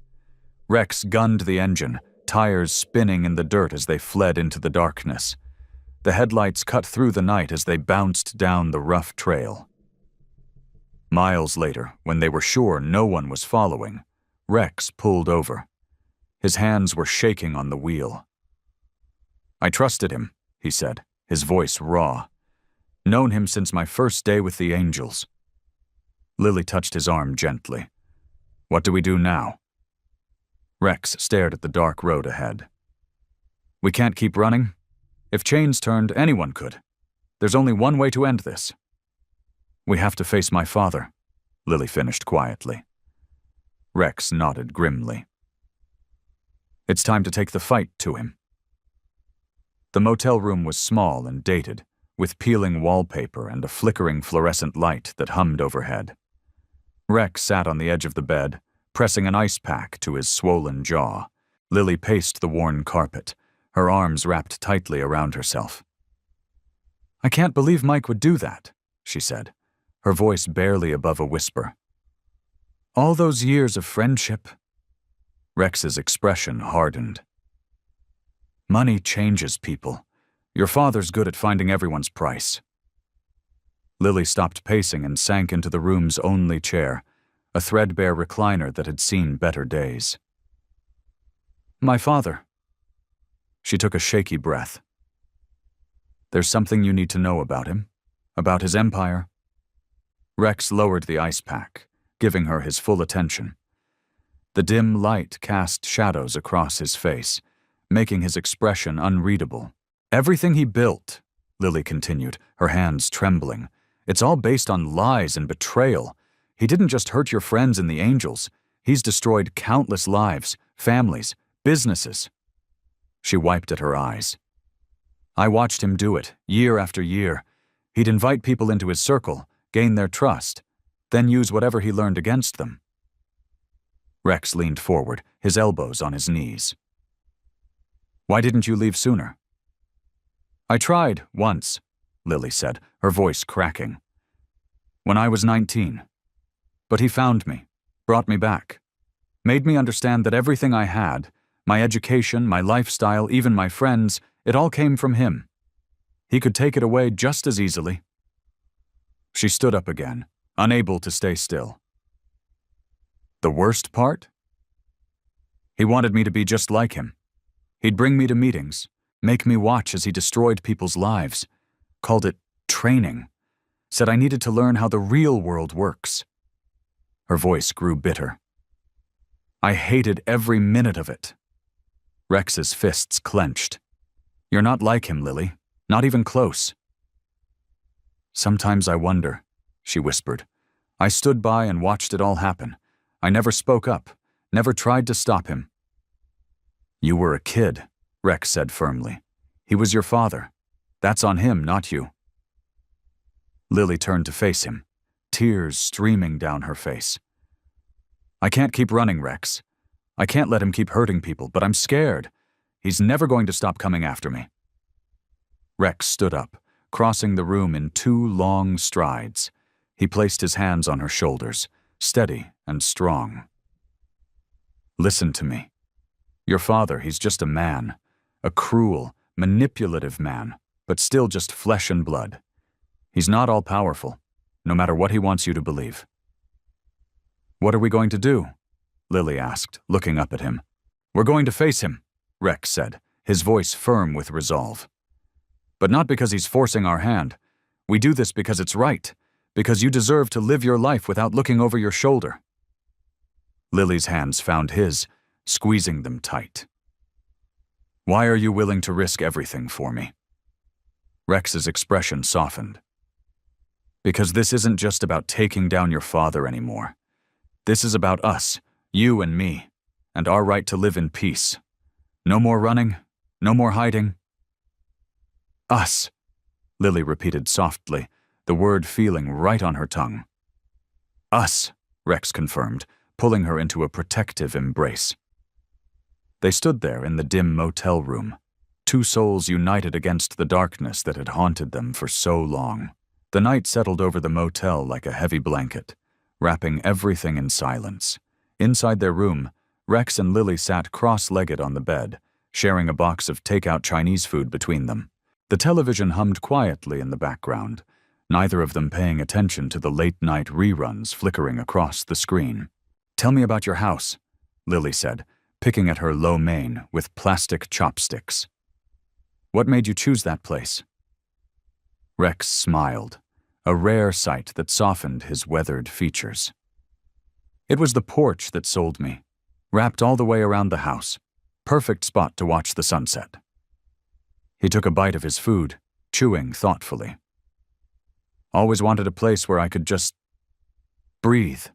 Rex gunned the engine, tires spinning in the dirt as they fled into the darkness. The headlights cut through the night as they bounced down the rough trail. Miles later, when they were sure no one was following, Rex pulled over. His hands were shaking on the wheel. I trusted him, he said, his voice raw. Known him since my first day with the Angels. Lily touched his arm gently. What do we do now? Rex stared at the dark road ahead. We can't keep running. If Chains turned, anyone could. There's only one way to end this. We have to face my father, Lily finished quietly. Rex nodded grimly. It's time to take the fight to him. The motel room was small and dated, with peeling wallpaper and a flickering fluorescent light that hummed overhead. Rex sat on the edge of the bed, pressing an ice pack to his swollen jaw. Lily paced the worn carpet, her arms wrapped tightly around herself. I can't believe Mike would do that, she said, her voice barely above a whisper. All those years of friendship. Rex's expression hardened. Money changes people. Your father's good at finding everyone's price. Lily stopped pacing and sank into the room's only chair, a threadbare recliner that had seen better days. My father. She took a shaky breath. There's something you need to know about him, about his empire. Rex lowered the ice pack, giving her his full attention. The dim light cast shadows across his face, making his expression unreadable. Everything he built, Lily continued, her hands trembling, it's all based on lies and betrayal. He didn't just hurt your friends in the Angels. He's destroyed countless lives, families, businesses. She wiped at her eyes. I watched him do it, year after year. He'd invite people into his circle, gain their trust, then use whatever he learned against them. Rex leaned forward, his elbows on his knees. Why didn't you leave sooner? I tried, once, Lily said, her voice cracking. When I was 19. But he found me, brought me back, made me understand that everything I had, my education, my lifestyle, even my friends, it all came from him. He could take it away just as easily. She stood up again, unable to stay still. The worst part? He wanted me to be just like him. He'd bring me to meetings, make me watch as he destroyed people's lives. called it training, said I needed to learn how the real world works. Her voice grew bitter. I hated every minute of it. Rex's fists clenched. You're not like him, Lily. Not even close. Sometimes I wonder, she whispered. I stood by and watched it all happen. I never spoke up, never tried to stop him. You were a kid, Rex said firmly. He was your father. That's on him, not you. Lily turned to face him, tears streaming down her face. I can't keep running, Rex. I can't let him keep hurting people, but I'm scared. He's never going to stop coming after me. Rex stood up, crossing the room in 2 long strides. He placed his hands on her shoulders, steady and strong. Listen to me. Your father, he's just a man, a cruel, manipulative man, but still just flesh and blood. He's not all-powerful, no matter what he wants you to believe. What are we going to do? Lily asked, looking up at him. We're going to face him, Rex said, his voice firm with resolve. But not because he's forcing our hand. We do this because it's right, because you deserve to live your life without looking over your shoulder. Lily's hands found his, squeezing them tight. Why are you willing to risk everything for me? Rex's expression softened. Because this isn't just about taking down your father anymore. This is about us, you and me, and our right to live in peace. No more running, no more hiding. Us, Lily repeated softly, the word feeling right on her tongue. Us, Rex confirmed, pulling her into a protective embrace. They stood there in the dim motel room, 2 souls united against the darkness that had haunted them for so long. The night settled over the motel like a heavy blanket, wrapping everything in silence. Inside their room, Rex and Lily sat cross-legged on the bed, sharing a box of takeout Chinese food between them. The television hummed quietly in the background, neither of them paying attention to the late-night reruns flickering across the screen. Tell me about your house, Lily said, picking at her lo mein with plastic chopsticks. What made you choose that place? Rex smiled, a rare sight that softened his weathered features. It was the porch that sold me, wrapped all the way around the house. Perfect spot to watch the sunset. He took a bite of his food, chewing thoughtfully. Always wanted a place where I could just breathe.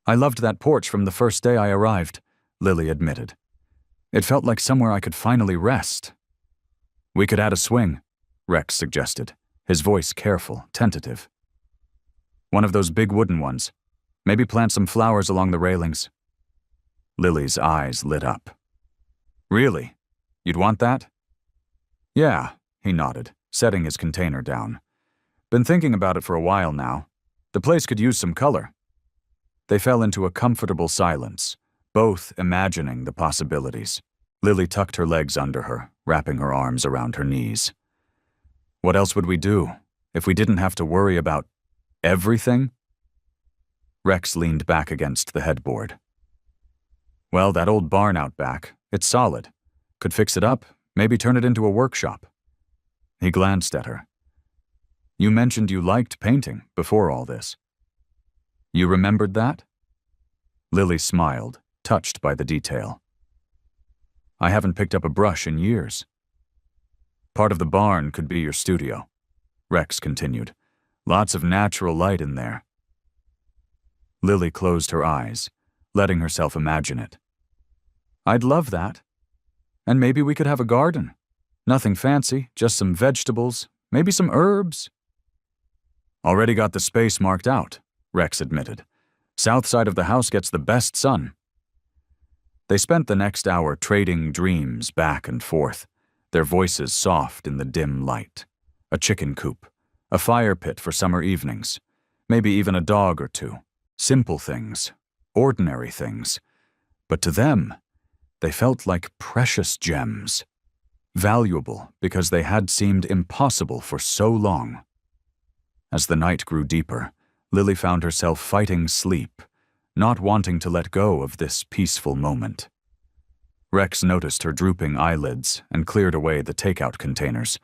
I loved that porch from the first day I arrived, Lily admitted. It felt like somewhere I could finally rest. We could add a swing, Rex suggested, his voice careful, tentative. One of those big wooden ones. Maybe plant some flowers along the railings. Lily's eyes lit up. Really? You'd want that? Yeah, he nodded, setting his container down. Been thinking about it for a while now. The place could use some color. They fell into a comfortable silence, both imagining the possibilities. Lily tucked her legs under her, wrapping her arms around her knees. What else would we do if we didn't have to worry about everything? Rex leaned back against the headboard. Well, that old barn out back, it's solid. Could fix it up, maybe turn it into a workshop. He glanced at her. You mentioned you liked painting before all this. You remembered that? Lily smiled, touched by the detail. I haven't picked up a brush in years. Part of the barn could be your studio, Rex continued. Lots of natural light in there. Lily closed her eyes, letting herself imagine it. I'd love that. And maybe we could have a garden. Nothing fancy, just some vegetables, maybe some herbs. Already got the space marked out, Rex admitted. South side of the house gets the best sun. They spent the next hour trading dreams back and forth, their voices soft in the dim light. A chicken coop, a fire pit for summer evenings, maybe even a dog or 2. Simple things, ordinary things. But to them, they felt like precious gems. Valuable because they had seemed impossible for so long. As the night grew deeper, Lily found herself fighting sleep, not wanting to let go of this peaceful moment. Rex noticed her drooping eyelids and cleared away the takeout containers,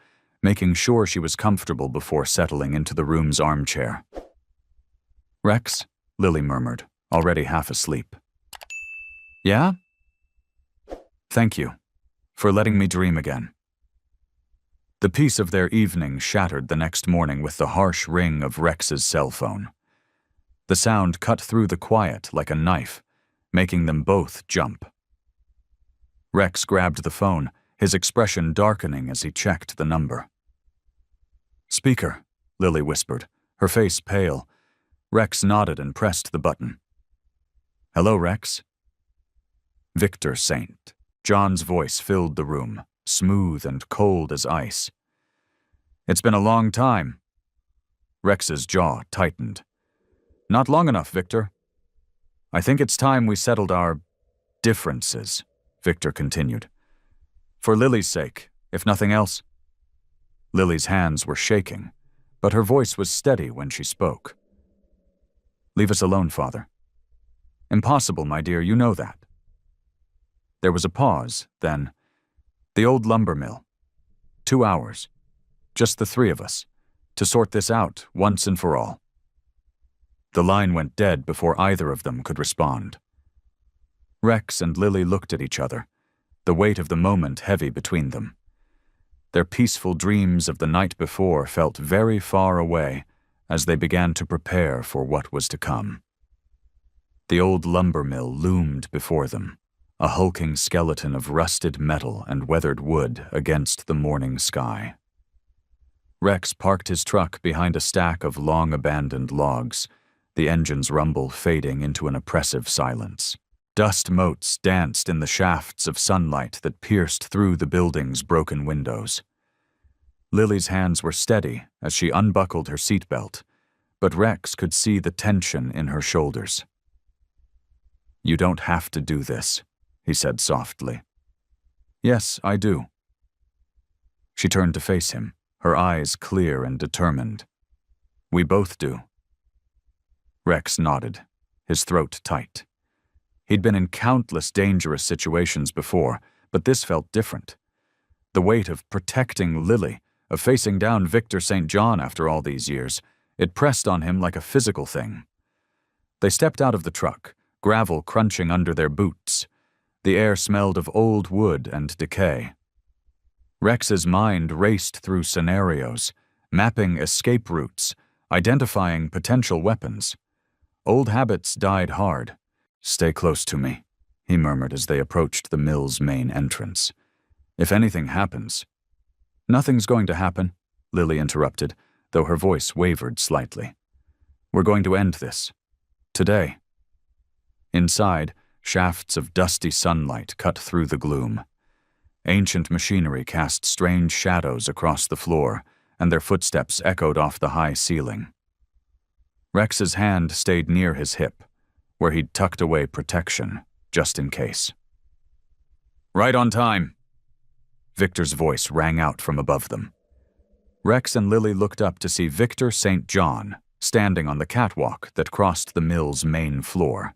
making sure she was comfortable before settling into the room's armchair. "Rex," Lily murmured, already half asleep. "Yeah?" "Thank you for letting me dream again." The peace of their evening shattered the next morning with the harsh ring of Rex's cell phone. The sound cut through the quiet like a knife, making them both jump. Rex grabbed the phone, his expression darkening as he checked the number. "Speaker," Lily whispered, her face pale. Rex nodded and pressed the button. "Hello, Rex." Victor St. John's voice filled the room, smooth and cold as ice. "It's been a long time." Rex's jaw tightened. "Not long enough, Victor. I think it's time we settled our differences," Victor continued. "For Lily's sake, if nothing else." Lily's hands were shaking, but her voice was steady when she spoke. "Leave us alone, Father." "Impossible, my dear, you know that." There was a pause, then, "The old lumber mill. 2 hours. Just the three of us, to sort this out once and for all." The line went dead before either of them could respond. Rex and Lily looked at each other, the weight of the moment heavy between them. Their peaceful dreams of the night before felt very far away as they began to prepare for what was to come. The old lumber mill loomed before them, a hulking skeleton of rusted metal and weathered wood against the morning sky. Rex parked his truck behind a stack of long-abandoned logs, the engine's rumble fading into an oppressive silence. Dust motes danced in the shafts of sunlight that pierced through the building's broken windows. Lily's hands were steady as she unbuckled her seatbelt, but Rex could see the tension in her shoulders. "You don't have to do this," he said softly. "Yes, I do." She turned to face him, her eyes clear and determined. "We both do." Rex nodded, his throat tight. He'd been in countless dangerous situations before, but this felt different. The weight of protecting Lily, of facing down Victor St. John after all these years, it pressed on him like a physical thing. They stepped out of the truck, gravel crunching under their boots. The air smelled of old wood and decay. Rex's mind raced through scenarios, mapping escape routes, identifying potential weapons. Old habits died hard. "Stay close to me," he murmured as they approached the mill's main entrance. "If anything happens—" "Nothing's going to happen," Lily interrupted, though her voice wavered slightly. "We're going to end this. Today." Inside, shafts of dusty sunlight cut through the gloom. Ancient machinery cast strange shadows across the floor, and their footsteps echoed off the high ceiling. Rex's hand stayed near his hip, where he'd tucked away protection, just in case. "Right on time." Victor's voice rang out from above them. Rex and Lily looked up to see Victor St. John standing on the catwalk that crossed the mill's main floor.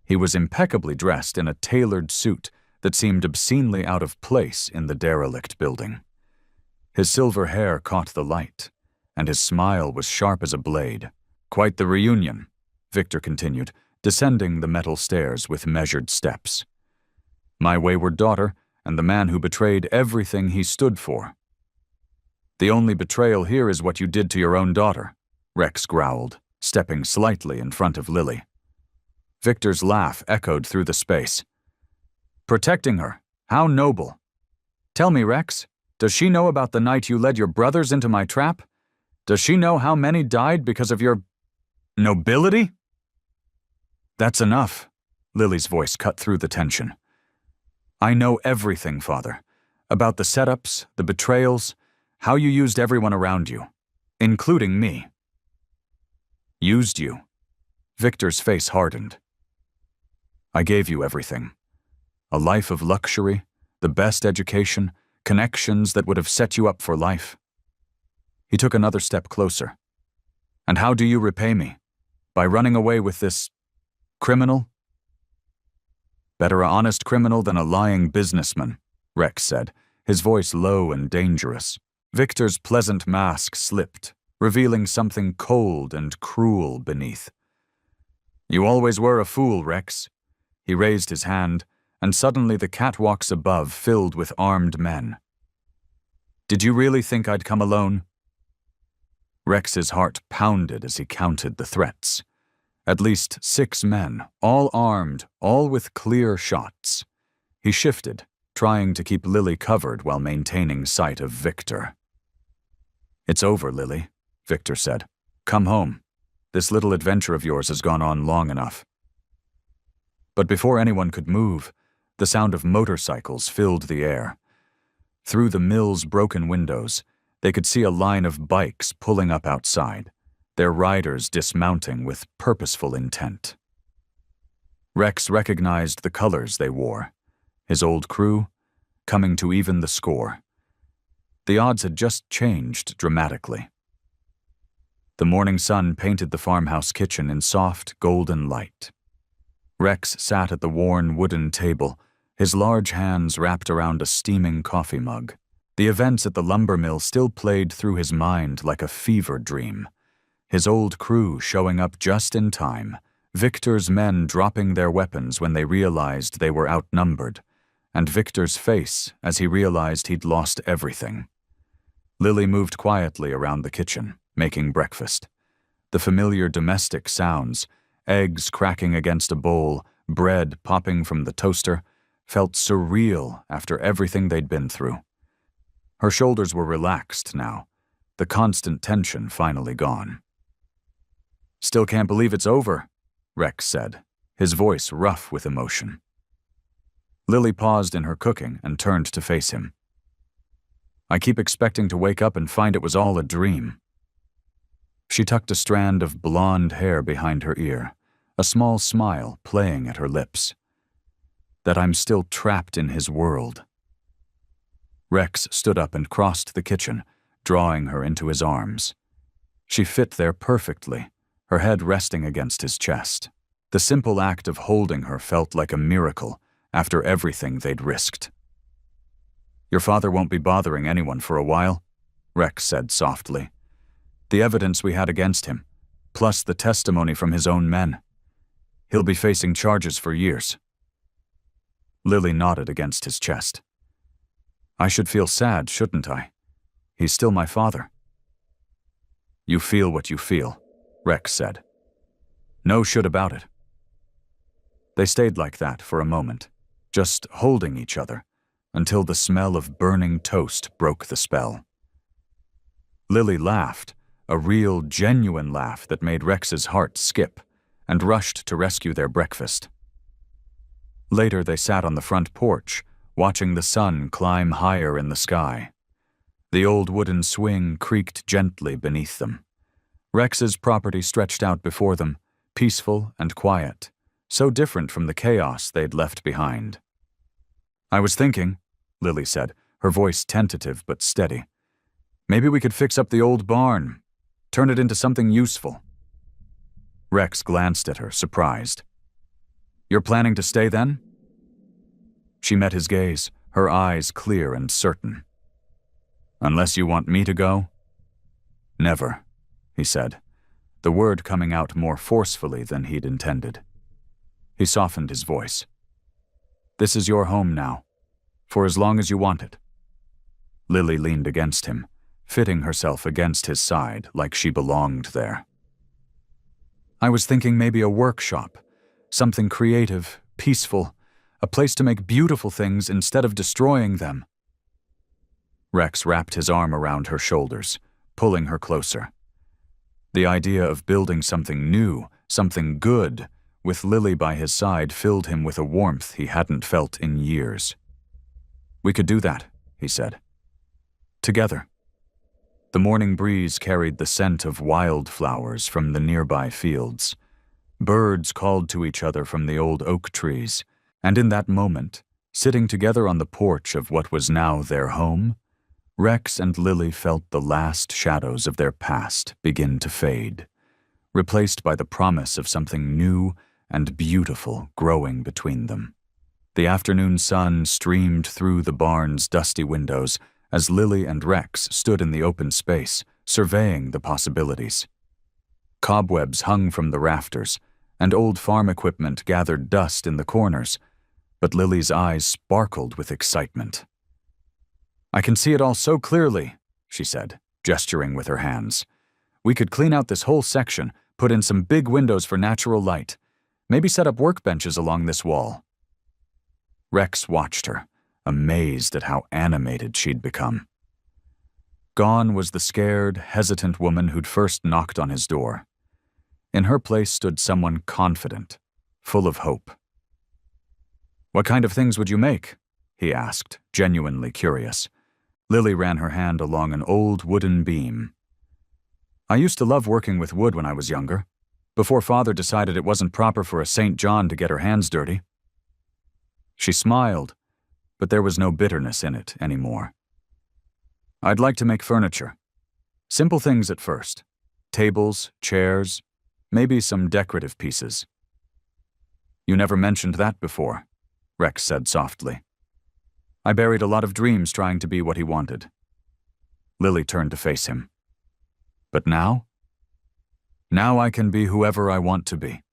He was impeccably dressed in a tailored suit that seemed obscenely out of place in the derelict building. His silver hair caught the light, and his smile was sharp as a blade. "Quite the reunion," Victor continued, descending the metal stairs with measured steps. "My wayward daughter and the man who betrayed everything he stood for." "The only betrayal here is what you did to your own daughter," Rex growled, stepping slightly in front of Lily. Victor's laugh echoed through the space. "Protecting her, how noble. Tell me, Rex, does she know about the night you led your brothers into my trap? Does she know how many died because of your nobility?" "That's enough," Lily's voice cut through the tension. "I know everything, Father, about the setups, the betrayals, how you used everyone around you, including me." "Used you?" Victor's face hardened. "I gave you everything. A life of luxury, the best education, connections that would have set you up for life." He took another step closer. "And how do you repay me? By running away with this criminal?" "Better an honest criminal than a lying businessman," Rex said, his voice low and dangerous. Victor's pleasant mask slipped, revealing something cold and cruel beneath. "You always were a fool, Rex." He raised his hand, and suddenly the catwalks above filled with armed men. "Did you really think I'd come alone?" Rex's heart pounded as he counted the threats. At least 6 men, all armed, all with clear shots. He shifted, trying to keep Lily covered while maintaining sight of Victor. "It's over, Lily," Victor said. "Come home. This little adventure of yours has gone on long enough." But before anyone could move, the sound of motorcycles filled the air. Through the mill's broken windows, they could see a line of bikes pulling up outside, their riders dismounting with purposeful intent. Rex recognized the colors they wore, his old crew coming to even the score. The odds had just changed dramatically. The morning sun painted the farmhouse kitchen in soft, golden light. Rex sat at the worn wooden table, his large hands wrapped around a steaming coffee mug. The events at the lumber mill still played through his mind like a fever dream. His old crew showing up just in time, Victor's men dropping their weapons when they realized they were outnumbered, and Victor's face as he realized he'd lost everything. Lily moved quietly around the kitchen, making breakfast. The familiar domestic sounds, eggs cracking against a bowl, bread popping from the toaster, felt surreal after everything they'd been through. Her shoulders were relaxed now, the constant tension finally gone. "Still can't believe it's over," Rex said, his voice rough with emotion. Lily paused in her cooking and turned to face him. "I keep expecting to wake up and find it was all a dream." She tucked a strand of blonde hair behind her ear, a small smile playing at her lips. "That I'm still trapped in his world." Rex stood up and crossed the kitchen, drawing her into his arms. She fit there perfectly, her head resting against his chest. The simple act of holding her felt like a miracle after everything they'd risked. "Your father won't be bothering anyone for a while," Rex said softly. "The evidence we had against him, plus the testimony from his own men. He'll be facing charges for years." Lily nodded against his chest. "I should feel sad, shouldn't I? He's still my father." "You feel what you feel," Rex said. "No should about it." They stayed like that for a moment, just holding each other, until the smell of burning toast broke the spell. Lily laughed, a real, genuine laugh that made Rex's heart skip, and rushed to rescue their breakfast. Later they sat on the front porch, watching the sun climb higher in the sky. The old wooden swing creaked gently beneath them. Rex's property stretched out before them, peaceful and quiet, so different from the chaos they'd left behind. "I was thinking," Lily said, her voice tentative but steady, "maybe we could fix up the old barn, turn it into something useful." Rex glanced at her, surprised. "You're planning to stay then?" She met his gaze, her eyes clear and certain. "Unless you want me to go?" "Never," he said, the word coming out more forcefully than he'd intended. He softened his voice. "This is your home now, for as long as you want it." Lily leaned against him, fitting herself against his side like she belonged there. "I was thinking maybe a workshop, something creative, peaceful, a place to make beautiful things instead of destroying them." Rex wrapped his arm around her shoulders, pulling her closer. The idea of building something new, something good, with Lily by his side filled him with a warmth he hadn't felt in years. "We could do that," he said. "Together." The morning breeze carried the scent of wildflowers from the nearby fields. Birds called to each other from the old oak trees, and in that moment, sitting together on the porch of what was now their home, Rex and Lily felt the last shadows of their past begin to fade, replaced by the promise of something new and beautiful growing between them. The afternoon sun streamed through the barn's dusty windows as Lily and Rex stood in the open space, surveying the possibilities. Cobwebs hung from the rafters, and old farm equipment gathered dust in the corners, but Lily's eyes sparkled with excitement. "I can see it all so clearly," she said, gesturing with her hands. "We could clean out this whole section, put in some big windows for natural light, maybe set up workbenches along this wall." Rex watched her, amazed at how animated she'd become. Gone was the scared, hesitant woman who'd first knocked on his door. In her place stood someone confident, full of hope. "What kind of things would you make?" he asked, genuinely curious. Lily ran her hand along an old wooden beam. "I used to love working with wood when I was younger, before Father decided it wasn't proper for a St. John to get her hands dirty." She smiled, but there was no bitterness in it anymore. "I'd like to make furniture. Simple things at first. Tables, chairs, maybe some decorative pieces." "You never mentioned that before," Rex said softly. "I buried a lot of dreams trying to be what he wanted." Lily turned to face him. "But now? Now I can be whoever I want to be."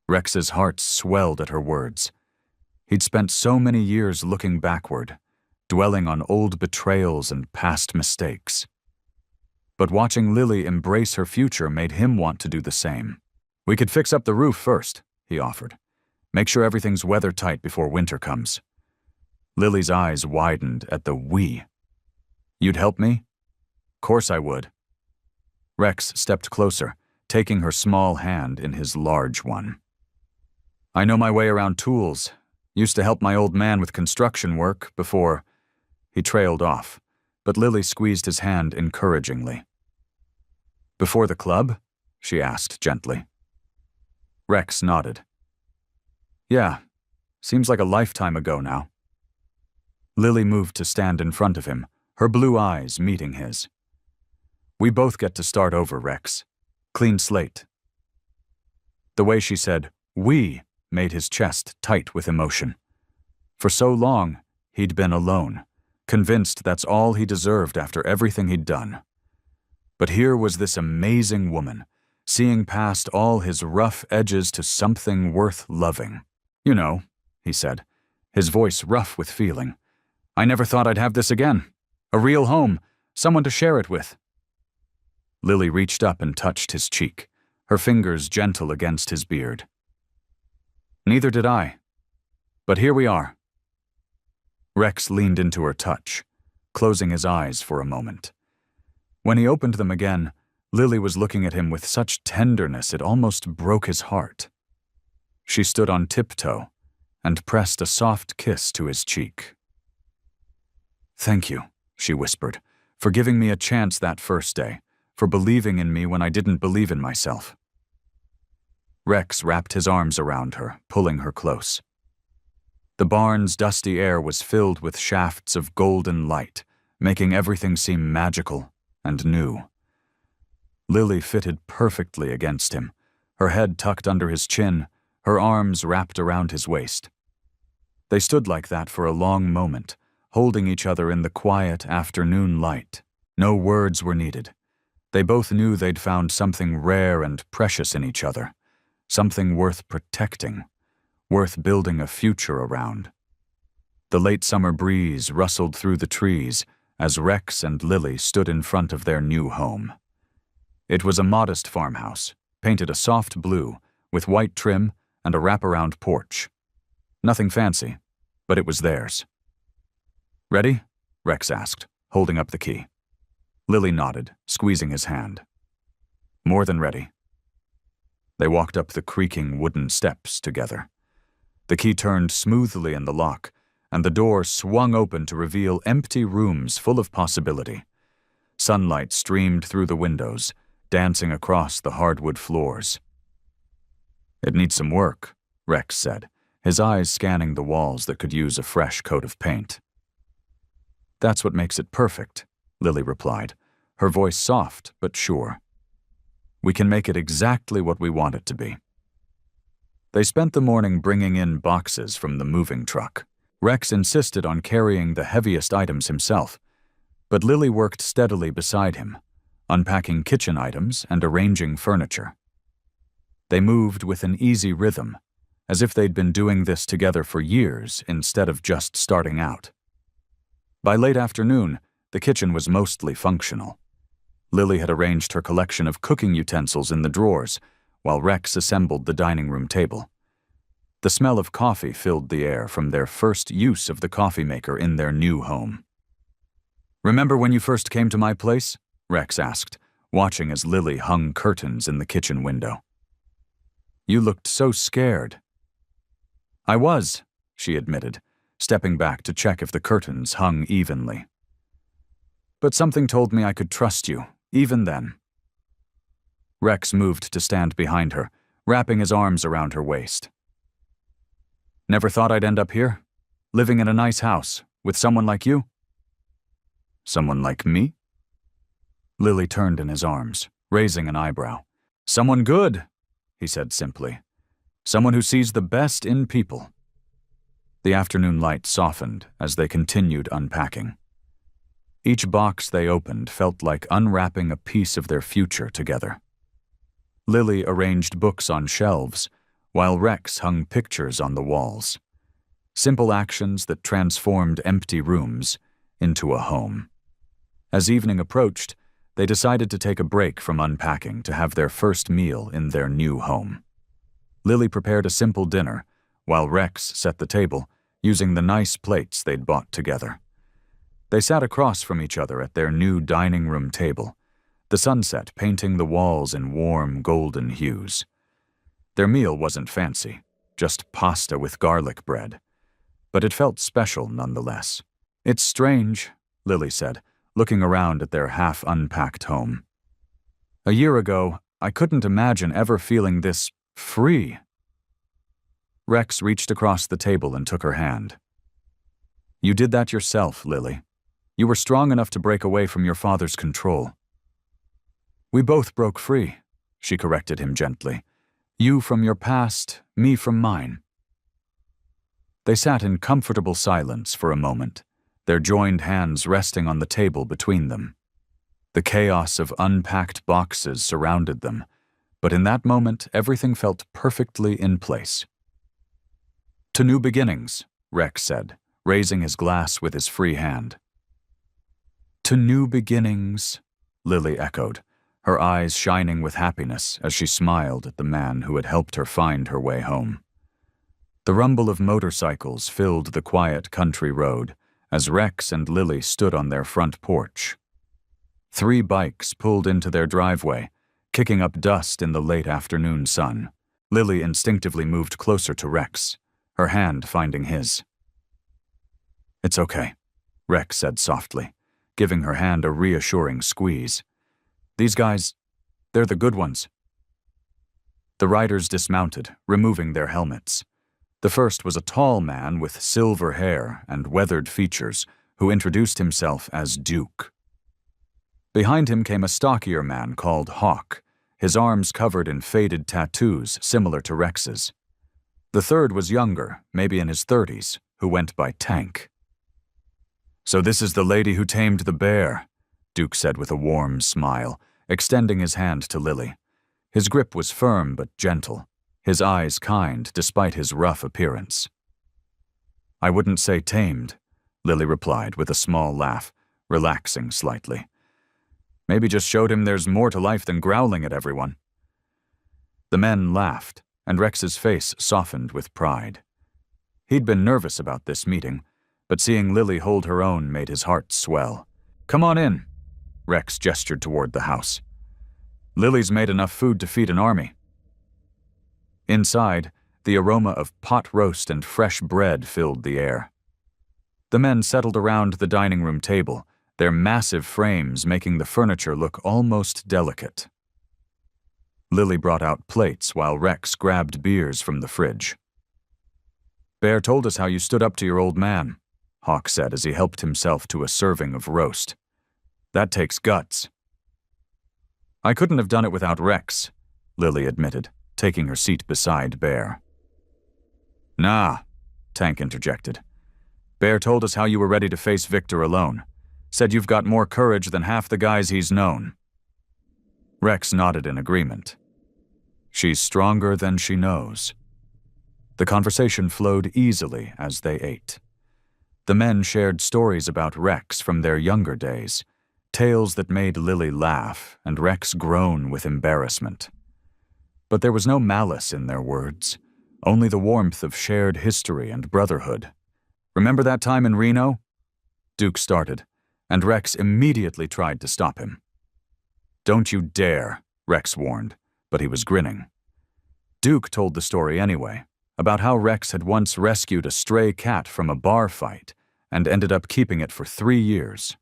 Rex's heart swelled at her words. He'd spent so many years looking backward, dwelling on old betrayals and past mistakes. But watching Lily embrace her future made him want to do the same. "We could fix up the roof first," he offered. "Make sure everything's weather-tight before winter comes." Lily's eyes widened at the "we." "You'd help me?" "Course I would." Rex stepped closer, taking her small hand in his large one. "I know my way around tools. Used to help my old man with construction work before—" He trailed off, but Lily squeezed his hand encouragingly. "Before the club?" she asked gently. Rex nodded. "Yeah, seems like a lifetime ago now." Lily moved to stand in front of him, her blue eyes meeting his. "We both get to start over, Rex. Clean slate." The way she said, "we," made his chest tight with emotion. For so long, he'd been alone, convinced that's all he deserved after everything he'd done. But here was this amazing woman, seeing past all his rough edges to something worth loving. "You know," he said, his voice rough with feeling, "I never thought I'd have this again. A real home, someone to share it with." Lily reached up and touched his cheek, her fingers gentle against his beard. "Neither did I. But here we are." Rex leaned into her touch, closing his eyes for a moment. When he opened them again, Lily was looking at him with such tenderness it almost broke his heart. She stood on tiptoe and pressed a soft kiss to his cheek. "Thank you," she whispered, "for giving me a chance that first day, for believing in me when I didn't believe in myself." Rex wrapped his arms around her, pulling her close. The barn's dusty air was filled with shafts of golden light, making everything seem magical and new. Lily fitted perfectly against him, her head tucked under his chin, her arms wrapped around his waist. They stood like that for a long moment, holding each other in the quiet afternoon light. No words were needed. They both knew they'd found something rare and precious in each other, something worth protecting, worth building a future around. The late summer breeze rustled through the trees as Rex and Lily stood in front of their new home. It was a modest farmhouse, painted a soft blue, with white trim and a wraparound porch. Nothing fancy, but it was theirs. "Ready?" Rex asked, holding up the key. Lily nodded, squeezing his hand. "More than ready." They walked up the creaking wooden steps together. The key turned smoothly in the lock, and the door swung open to reveal empty rooms full of possibility. Sunlight streamed through the windows, dancing across the hardwood floors. "It needs some work," Rex said, his eyes scanning the walls that could use a fresh coat of paint. "That's what makes it perfect," Lily replied, her voice soft but sure. "We can make it exactly what we want it to be." They spent the morning bringing in boxes from the moving truck. Rex insisted on carrying the heaviest items himself, but Lily worked steadily beside him, unpacking kitchen items and arranging furniture. They moved with an easy rhythm, as if they'd been doing this together for years instead of just starting out. By late afternoon, the kitchen was mostly functional. Lily had arranged her collection of cooking utensils in the drawers, while Rex assembled the dining room table. The smell of coffee filled the air from their first use of the coffee maker in their new home. "Remember when you first came to my place?" Rex asked, watching as Lily hung curtains in the kitchen window. "You looked so scared." "I was," she admitted, stepping back to check if the curtains hung evenly. "But something told me I could trust you, even then." Rex moved to stand behind her, wrapping his arms around her waist. "Never thought I'd end up here, living in a nice house, with someone like you?" "Someone like me?" Lily turned in his arms, raising an eyebrow. "Someone good," he said simply. "Someone who sees the best in people." The afternoon light softened as they continued unpacking. Each box they opened felt like unwrapping a piece of their future together. Lily arranged books on shelves, while Rex hung pictures on the walls. Simple actions that transformed empty rooms into a home. As evening approached, they decided to take a break from unpacking to have their first meal in their new home. Lily prepared a simple dinner, while Rex set the table, using the nice plates they'd bought together. They sat across from each other at their new dining room table, the sunset painting the walls in warm golden hues. Their meal wasn't fancy, just pasta with garlic bread, but it felt special nonetheless. "It's strange," Lily said, looking around at their half-unpacked home. "A year ago, I couldn't imagine ever feeling this free." Rex reached across the table and took her hand. "You did that yourself, Lily. You were strong enough to break away from your father's control." "We both broke free," she corrected him gently. "You from your past, me from mine." They sat in comfortable silence for a moment, their joined hands resting on the table between them. The chaos of unpacked boxes surrounded them, but in that moment everything felt perfectly in place. "To new beginnings," Rex said, raising his glass with his free hand. "To new beginnings," Lily echoed, her eyes shining with happiness as she smiled at the man who had helped her find her way home. The rumble of motorcycles filled the quiet country road as Rex and Lily stood on their front porch. 3 bikes pulled into their driveway, kicking up dust in the late afternoon sun. Lily instinctively moved closer to Rex, her hand finding his. "It's okay," Rex said softly, giving her hand a reassuring squeeze. "These guys, they're the good ones." The riders dismounted, removing their helmets. The first was a tall man with silver hair and weathered features who introduced himself as Duke. Behind him came a stockier man called Hawk, his arms covered in faded tattoos similar to Rex's. The third was younger, maybe in his 30s, who went by Tank. "So this is the lady who tamed the bear," Duke said with a warm smile, extending his hand to Lily. His grip was firm but gentle, his eyes kind despite his rough appearance. "I wouldn't say tamed," Lily replied with a small laugh, relaxing slightly. "Maybe just showed him there's more to life than growling at everyone." The men laughed, and Rex's face softened with pride. He'd been nervous about this meeting, but seeing Lily hold her own made his heart swell. "Come on in," Rex gestured toward the house. "Lily's made enough food to feed an army." Inside, the aroma of pot roast and fresh bread filled the air. The men settled around the dining room table, their massive frames making the furniture look almost delicate. Lily brought out plates while Rex grabbed beers from the fridge. "Bear told us how you stood up to your old man," Hawk said as he helped himself to a serving of roast. "That takes guts." "I couldn't have done it without Rex," Lily admitted, taking her seat beside Bear. "Nah," Tank interjected. Bear told us how you were ready to face Victor alone. Said you've got more courage than half the guys he's known. Rex nodded in agreement. She's stronger than she knows. The conversation flowed easily as they ate. The men shared stories about Rex from their younger days, tales that made Lily laugh and Rex groan with embarrassment. But there was no malice in their words, only the warmth of shared history and brotherhood. Remember that time in Reno? Duke started, and Rex immediately tried to stop him. Don't you dare, Rex warned, but he was grinning. Duke told the story anyway, about how Rex had once rescued a stray cat from a bar fight and ended up keeping it for 3 years.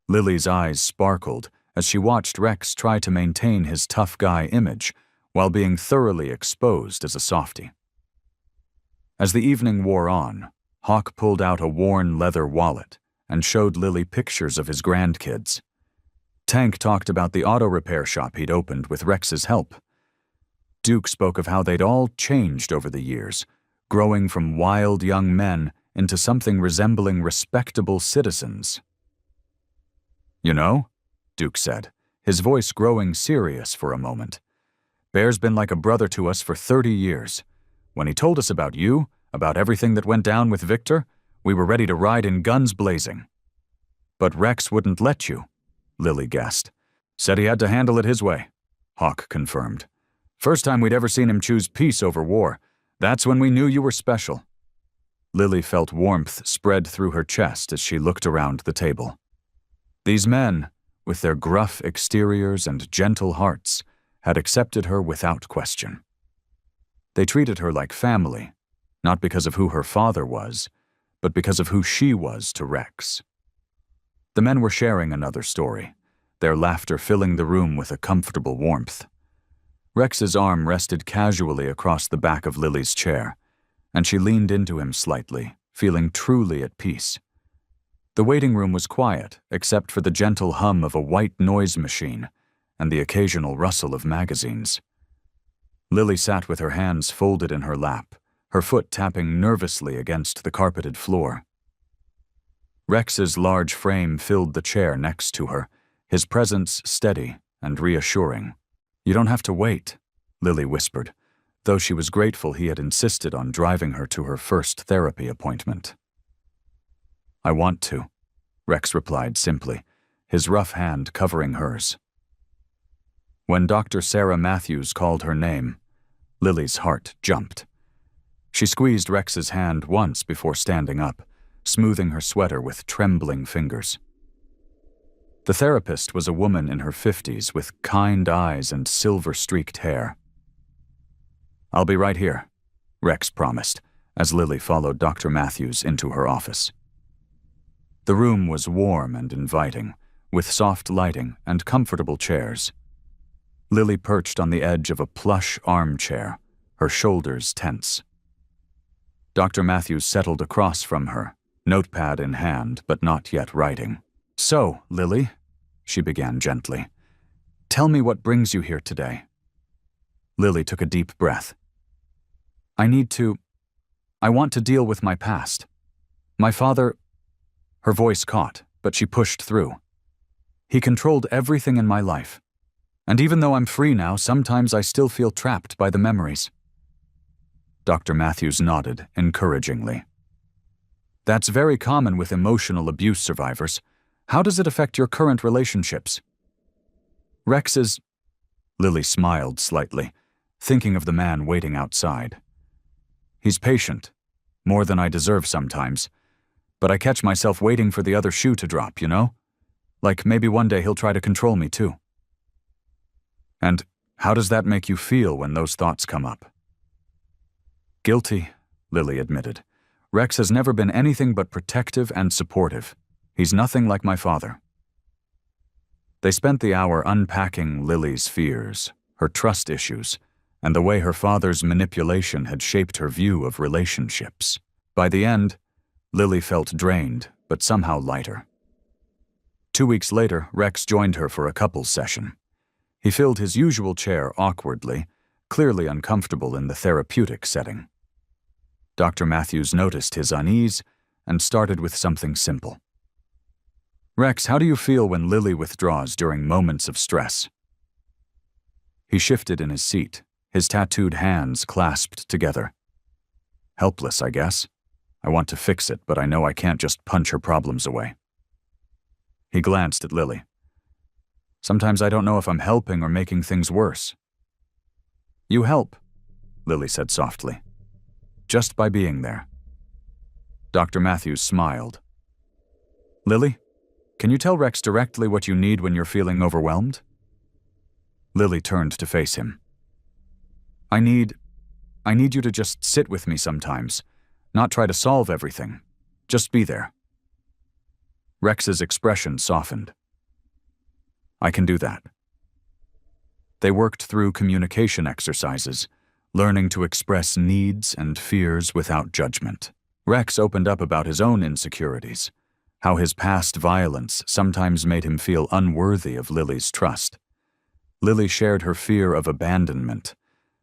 Lily's eyes sparkled as she watched Rex try to maintain his tough guy image while being thoroughly exposed as a softie. As the evening wore on, Hawk pulled out a worn leather wallet and showed Lily pictures of his grandkids. Tank talked about the auto repair shop he'd opened with Rex's help. Duke spoke of how they'd all changed over the years, growing from wild young men into something resembling respectable citizens. You know, Duke said, his voice growing serious for a moment. Bear's been like a brother to us for 30 years. When he told us about you, about everything that went down with Victor, we were ready to ride in guns blazing. But Rex wouldn't let you, Lily guessed. Said he had to handle it his way, Hawk confirmed. First time we'd ever seen him choose peace over war. That's when we knew you were special. Lily felt warmth spread through her chest as she looked around the table. These men, with their gruff exteriors and gentle hearts, had accepted her without question. They treated her like family, not because of who her father was, but because of who she was to Rex. The men were sharing another story, their laughter filling the room with a comfortable warmth. Rex's arm rested casually across the back of Lily's chair, and she leaned into him slightly, feeling truly at peace. The waiting room was quiet, except for the gentle hum of a white noise machine and the occasional rustle of magazines. Lily sat with her hands folded in her lap, her foot tapping nervously against the carpeted floor. Rex's large frame filled the chair next to her, his presence steady and reassuring. You don't have to wait, Lily whispered, though she was grateful he had insisted on driving her to her first therapy appointment. I want to, Rex replied simply, his rough hand covering hers. When Dr. Sarah Matthews called her name, Lily's heart jumped. She squeezed Rex's hand once before standing up, smoothing her sweater with trembling fingers. The therapist was a woman in her 50s with kind eyes and silver-streaked hair. I'll be right here, Rex promised, as Lily followed Dr. Matthews into her office. The room was warm and inviting, with soft lighting and comfortable chairs. Lily perched on the edge of a plush armchair, her shoulders tense. Dr. Matthews settled across from her, notepad in hand but not yet writing. So, Lily, she began gently, tell me what brings you here today. Lily took a deep breath. I want to deal with my past. My father, her voice caught, but she pushed through. He controlled everything in my life. And even though I'm free now, sometimes I still feel trapped by the memories. Dr. Matthews nodded encouragingly. That's very common with emotional abuse survivors. How does it affect your current relationships? Lily smiled slightly, thinking of the man waiting outside. He's patient, more than I deserve sometimes, but I catch myself waiting for the other shoe to drop, you know? Like maybe one day he'll try to control me too. And how does that make you feel when those thoughts come up? Guilty, Lily admitted. Rex has never been anything but protective and supportive. He's nothing like my father. They spent the hour unpacking Lily's fears, her trust issues, and the way her father's manipulation had shaped her view of relationships. By the end, Lily felt drained, but somehow lighter. 2 weeks later, Rex joined her for a couples session. He filled his usual chair awkwardly, clearly uncomfortable in the therapeutic setting. Dr. Matthews noticed his unease and started with something simple. "Rex, how do you feel when Lily withdraws during moments of stress?" He shifted in his seat, his tattooed hands clasped together. "Helpless, I guess. I want to fix it, but I know I can't just punch her problems away." He glanced at Lily. "Sometimes I don't know if I'm helping or making things worse." "You help," Lily said softly, "just by being there." Dr. Matthews smiled. "Lily, can you tell Rex directly what you need when you're feeling overwhelmed?" Lily turned to face him. I need you to just sit with me sometimes, not try to solve everything. Just be there." Rex's expression softened. "I can do that." They worked through communication exercises, learning to express needs and fears without judgment. Rex opened up about his own insecurities, how his past violence sometimes made him feel unworthy of Lily's trust. Lily shared her fear of abandonment,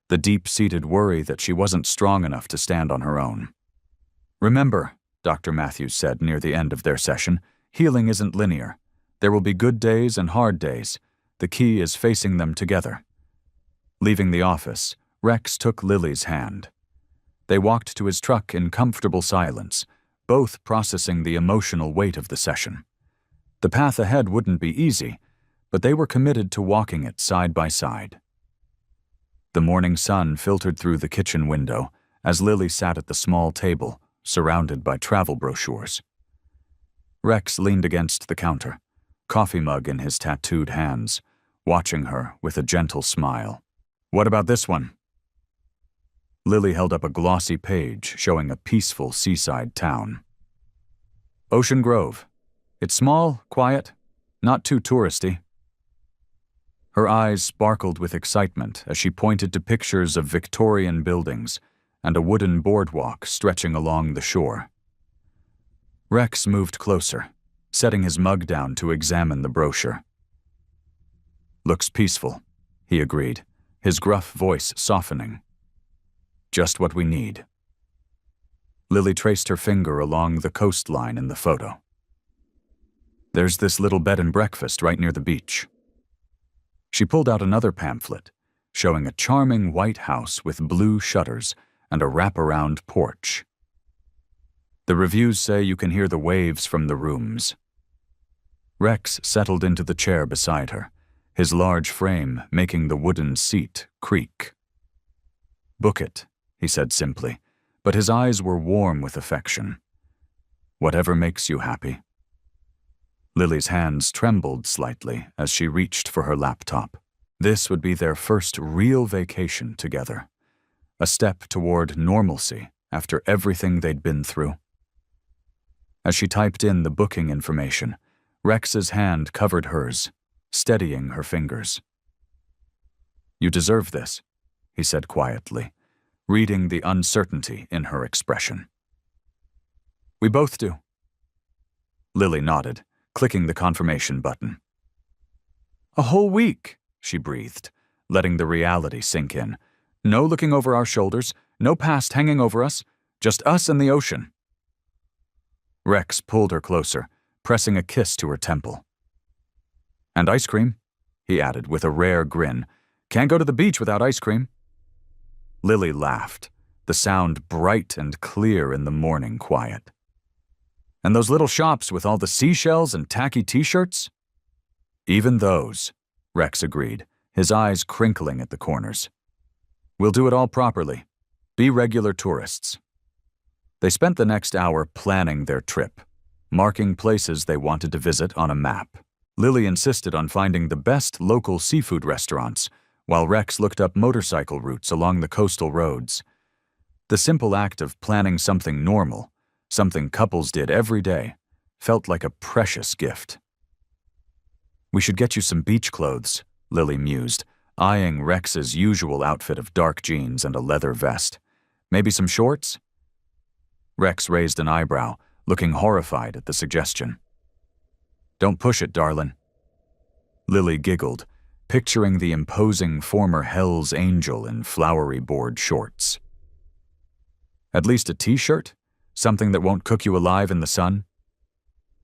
the deep-seated worry that she wasn't strong enough to stand on her own. "Remember," Dr. Matthews said near the end of their session, "healing isn't linear. There will be good days and hard days. The key is facing them together." Leaving the office, Rex took Lily's hand. They walked to his truck in comfortable silence, both processing the emotional weight of the session. The path ahead wouldn't be easy, but they were committed to walking it side by side. The morning sun filtered through the kitchen window as Lily sat at the small table, surrounded by travel brochures. Rex leaned against the counter, coffee mug in his tattooed hands, watching her with a gentle smile. "What about this one?" Lily held up a glossy page showing a peaceful seaside town. "Ocean Grove. It's small, quiet, not too touristy." Her eyes sparkled with excitement as she pointed to pictures of Victorian buildings and a wooden boardwalk stretching along the shore. Rex moved closer, setting his mug down to examine the brochure. "Looks peaceful," he agreed, his gruff voice softening. "Just what we need." Lily traced her finger along the coastline in the photo. "There's this little bed and breakfast right near the beach." She pulled out another pamphlet, showing a charming white house with blue shutters and a wraparound porch. "The reviews say you can hear the waves from the rooms." Rex settled into the chair beside her, his large frame making the wooden seat creak. "Book it," he said simply, but his eyes were warm with affection. "Whatever makes you happy." Lily's hands trembled slightly as she reached for her laptop. This would be their first real vacation together, a step toward normalcy after everything they'd been through. As she typed in the booking information, Rex's hand covered hers, steadying her fingers. "You deserve this," he said quietly, reading the uncertainty in her expression. "We both do." Lily nodded, clicking the confirmation button. "A whole week," she breathed, letting the reality sink in. "No looking over our shoulders, no past hanging over us, just us and the ocean." Rex pulled her closer, pressing a kiss to her temple. "And ice cream," he added with a rare grin. "Can't go to the beach without ice cream." Lily laughed, the sound bright and clear in the morning quiet. "And those little shops with all the seashells and tacky t-shirts?" "Even those," Rex agreed, his eyes crinkling at the corners. "We'll do it all properly. Be regular tourists." They spent the next hour planning their trip, marking places they wanted to visit on a map. Lily insisted on finding the best local seafood restaurants, while Rex looked up motorcycle routes along the coastal roads. The simple act of planning something normal, something couples did every day, felt like a precious gift. "We should get you some beach clothes," Lily mused, eyeing Rex's usual outfit of dark jeans and a leather vest. "Maybe some shorts?" Rex raised an eyebrow, looking horrified at the suggestion. "Don't push it, darlin'." Lily giggled, picturing the imposing former Hell's Angel in flowery board shorts. "At least a t-shirt? Something that won't cook you alive in the sun?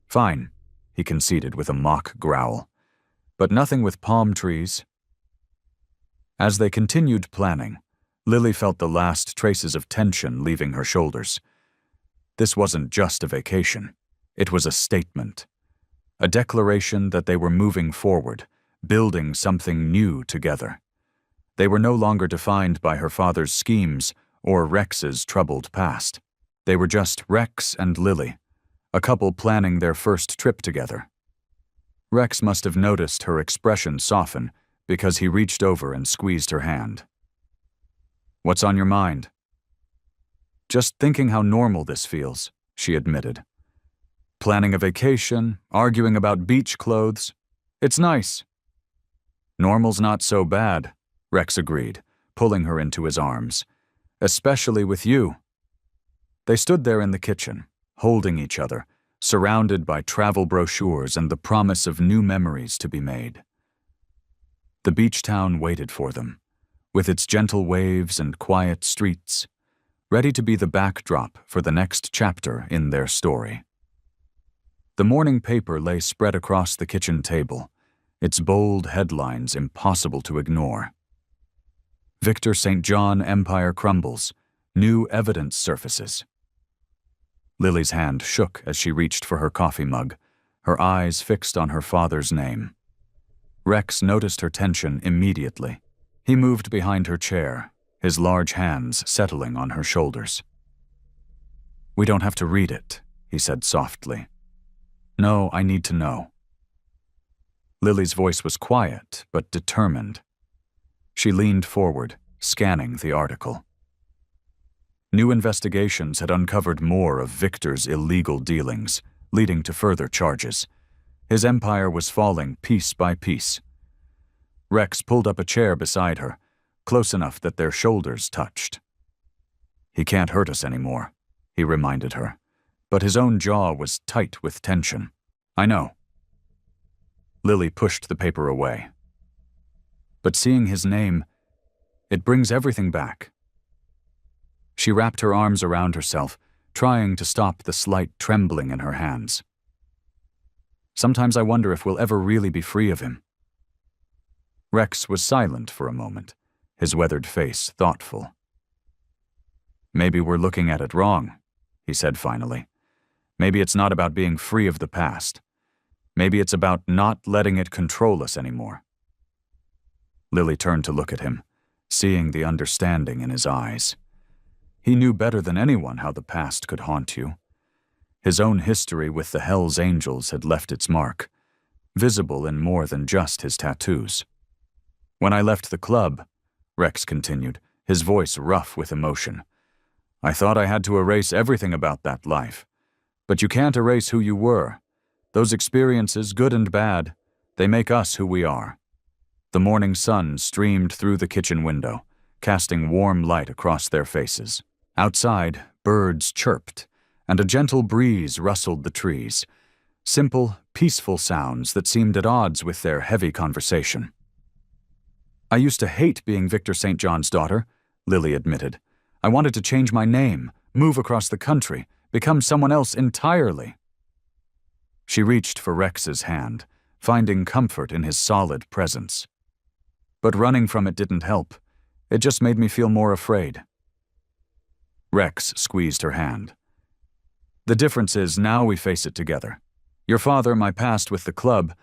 Fine, he conceded with a mock growl. But nothing with palm trees. As they continued planning, Lily felt the last traces of tension leaving her shoulders. This wasn't just a vacation. It was a statement. A declaration that they were moving forward, building something new together. They were no longer defined by her father's schemes or Rex's troubled past. They were just Rex and Lily, a couple planning their first trip together. Rex must have noticed her expression soften because he reached over and squeezed her hand. "What's on your mind?" "Just thinking how normal this feels," she admitted. "Planning a vacation, arguing about beach clothes. It's nice." "Normal's not so bad," Rex agreed, pulling her into his arms. "Especially with you." They stood there in the kitchen, holding each other, surrounded by travel brochures and the promise of new memories to be made. The beach town waited for them, with its gentle waves and quiet streets, ready to be the backdrop for the next chapter in their story. The morning paper lay spread across the kitchen table, its bold headlines impossible to ignore. Victor St. John Empire crumbles, new evidence surfaces. Lily's hand shook as she reached for her coffee mug, her eyes fixed on her father's name. Rex noticed her tension immediately. He moved behind her chair, his large hands settling on her shoulders. "We don't have to read it," he said softly. "No, I need to know." Lily's voice was quiet but determined. She leaned forward, scanning the article. New investigations had uncovered more of Victor's illegal dealings, leading to further charges. His empire was falling piece by piece. Rex pulled up a chair beside her, close enough that their shoulders touched. "He can't hurt us anymore," he reminded her, but his own jaw was tight with tension. "I know." Lily pushed the paper away. "But seeing his name, it brings everything back." She wrapped her arms around herself, trying to stop the slight trembling in her hands. "Sometimes I wonder if we'll ever really be free of him." Rex was silent for a moment, his weathered face thoughtful. "Maybe we're looking at it wrong," he said finally. "Maybe it's not about being free of the past. Maybe it's about not letting it control us anymore." Lily turned to look at him, seeing the understanding in his eyes. He knew better than anyone how the past could haunt you. His own history with the Hells Angels had left its mark, visible in more than just his tattoos. "When I left the club," Rex continued, his voice rough with emotion, "I thought I had to erase everything about that life. But you can't erase who you were. Those experiences, good and bad, they make us who we are." The morning sun streamed through the kitchen window, casting warm light across their faces. Outside, birds chirped, and a gentle breeze rustled the trees, simple, peaceful sounds that seemed at odds with their heavy conversation. "I used to hate being Victor St. John's daughter," Lily admitted. "I wanted to change my name, move across the country, become someone else entirely." She reached for Rex's hand, finding comfort in his solid presence. But running from it didn't help. It just made me feel more afraid. Rex squeezed her hand. "The difference is now we face it together. Your father, my past with the club,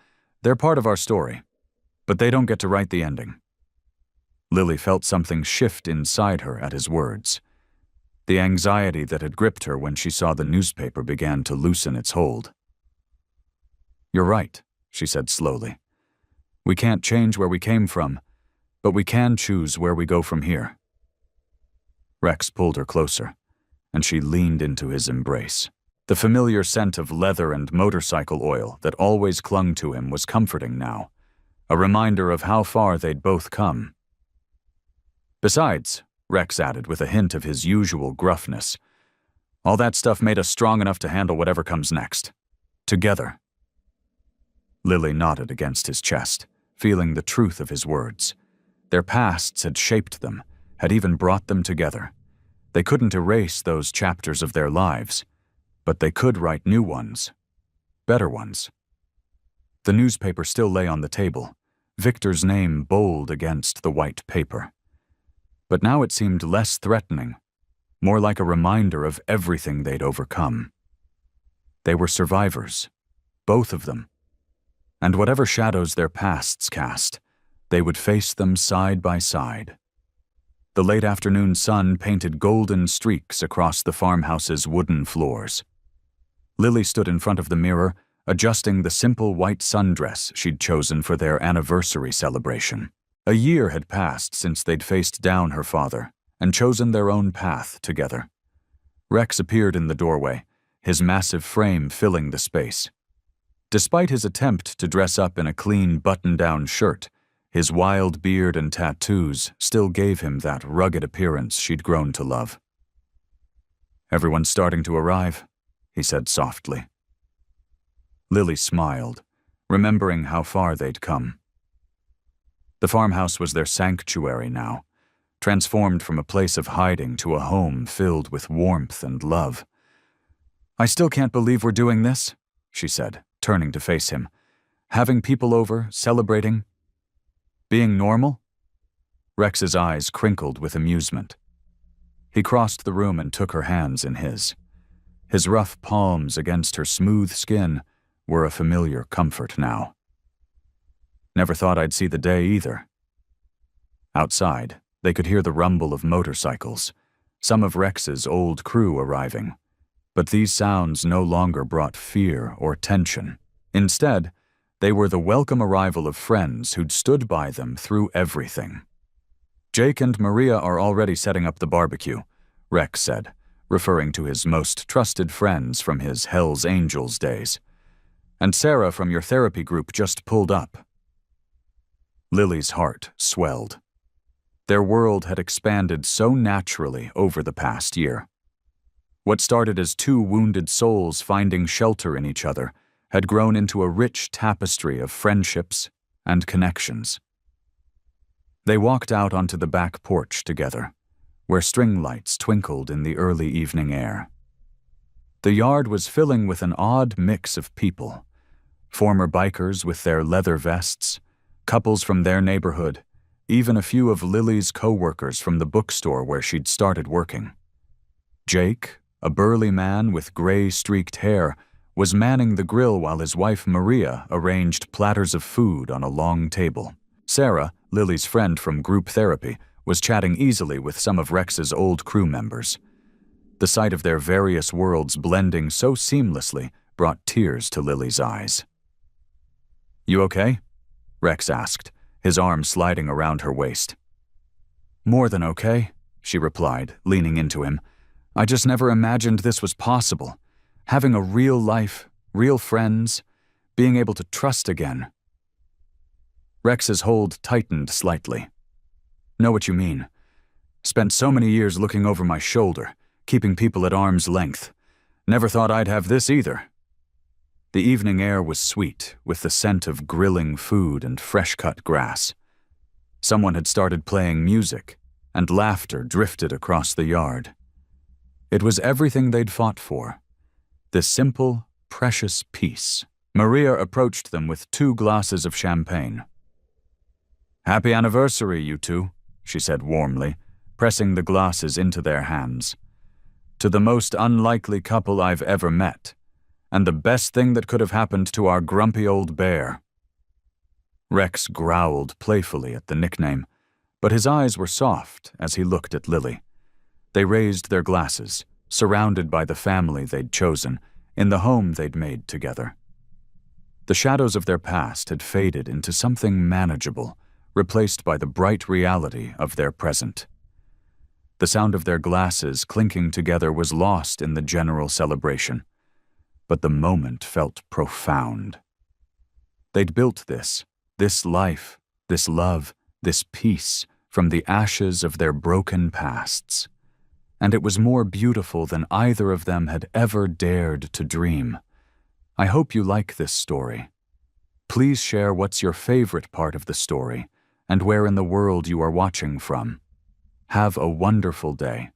they're part of our story, but they don't get to write the ending." Lily felt something shift inside her at his words. The anxiety that had gripped her when she saw the newspaper began to loosen its hold. "You're right," she said slowly. "We can't change where we came from, but we can choose where we go from here." Rex pulled her closer, and she leaned into his embrace. The familiar scent of leather and motorcycle oil that always clung to him was comforting now, a reminder of how far they'd both come. "Besides," Rex added with a hint of his usual gruffness, "all that stuff made us strong enough to handle whatever comes next. Together." Lily nodded against his chest, feeling the truth of his words. Their pasts had shaped them, had even brought them together. They couldn't erase those chapters of their lives, but they could write new ones, better ones. The newspaper still lay on the table, Victor's name bold against the white paper. But now it seemed less threatening, more like a reminder of everything they'd overcome. They were survivors, both of them. And whatever shadows their pasts cast, they would face them side by side. The late afternoon sun painted golden streaks across the farmhouse's wooden floors. Lily stood in front of the mirror, adjusting the simple white sundress she'd chosen for their anniversary celebration. A year had passed since they'd faced down her father and chosen their own path together. Rex appeared in the doorway, his massive frame filling the space. Despite his attempt to dress up in a clean button-down shirt, his wild beard and tattoos still gave him that rugged appearance she'd grown to love. "Everyone's starting to arrive," he said softly. Lily smiled, remembering how far they'd come. The farmhouse was their sanctuary now, transformed from a place of hiding to a home filled with warmth and love. "I still can't believe we're doing this," she said, turning to face him. "Having people over, celebrating. Being normal?" Rex's eyes crinkled with amusement. He crossed the room and took her hands in his. His rough palms against her smooth skin were a familiar comfort now. "Never thought I'd see the day either." Outside, they could hear the rumble of motorcycles, some of Rex's old crew arriving. But these sounds no longer brought fear or tension. Instead, they were the welcome arrival of friends who'd stood by them through everything. "Jake and Maria are already setting up the barbecue," Rex said, referring to his most trusted friends from his Hell's Angels days. "And Sarah from your therapy group just pulled up." Lily's heart swelled. Their world had expanded so naturally over the past year. What started as two wounded souls finding shelter in each other had grown into a rich tapestry of friendships and connections. They walked out onto the back porch together, where string lights twinkled in the early evening air. The yard was filling with an odd mix of people, former bikers with their leather vests, couples from their neighborhood, even a few of Lily's co-workers from the bookstore where she'd started working. Jake, a burly man with gray-streaked hair, was manning the grill while his wife Maria arranged platters of food on a long table. Sarah, Lily's friend from group therapy, was chatting easily with some of Rex's old crew members. The sight of their various worlds blending so seamlessly brought tears to Lily's eyes. "You okay?" Rex asked, his arm sliding around her waist. "More than okay," she replied, leaning into him. "I just never imagined this was possible. Having a real life, real friends, being able to trust again." Rex's hold tightened slightly. "Know what you mean. Spent so many years looking over my shoulder, keeping people at arm's length. Never thought I'd have this either." The evening air was sweet, with the scent of grilling food and fresh-cut grass. Someone had started playing music, and laughter drifted across the yard. It was everything they'd fought for. This simple, precious peace. Maria approached them with 2 glasses of champagne. "Happy anniversary, you two," she said warmly, pressing the glasses into their hands. "To the most unlikely couple I've ever met, and the best thing that could have happened to our grumpy old bear." Rex growled playfully at the nickname, but his eyes were soft as he looked at Lily. They raised their glasses, surrounded by the family they'd chosen, in the home they'd made together. The shadows of their past had faded into something manageable, replaced by the bright reality of their present. The sound of their glasses clinking together was lost in the general celebration, but the moment felt profound. They'd built this life, this love, this peace from the ashes of their broken pasts. And it was more beautiful than either of them had ever dared to dream. I hope you like this story. Please share what's your favorite part of the story and where in the world you are watching from. Have a wonderful day.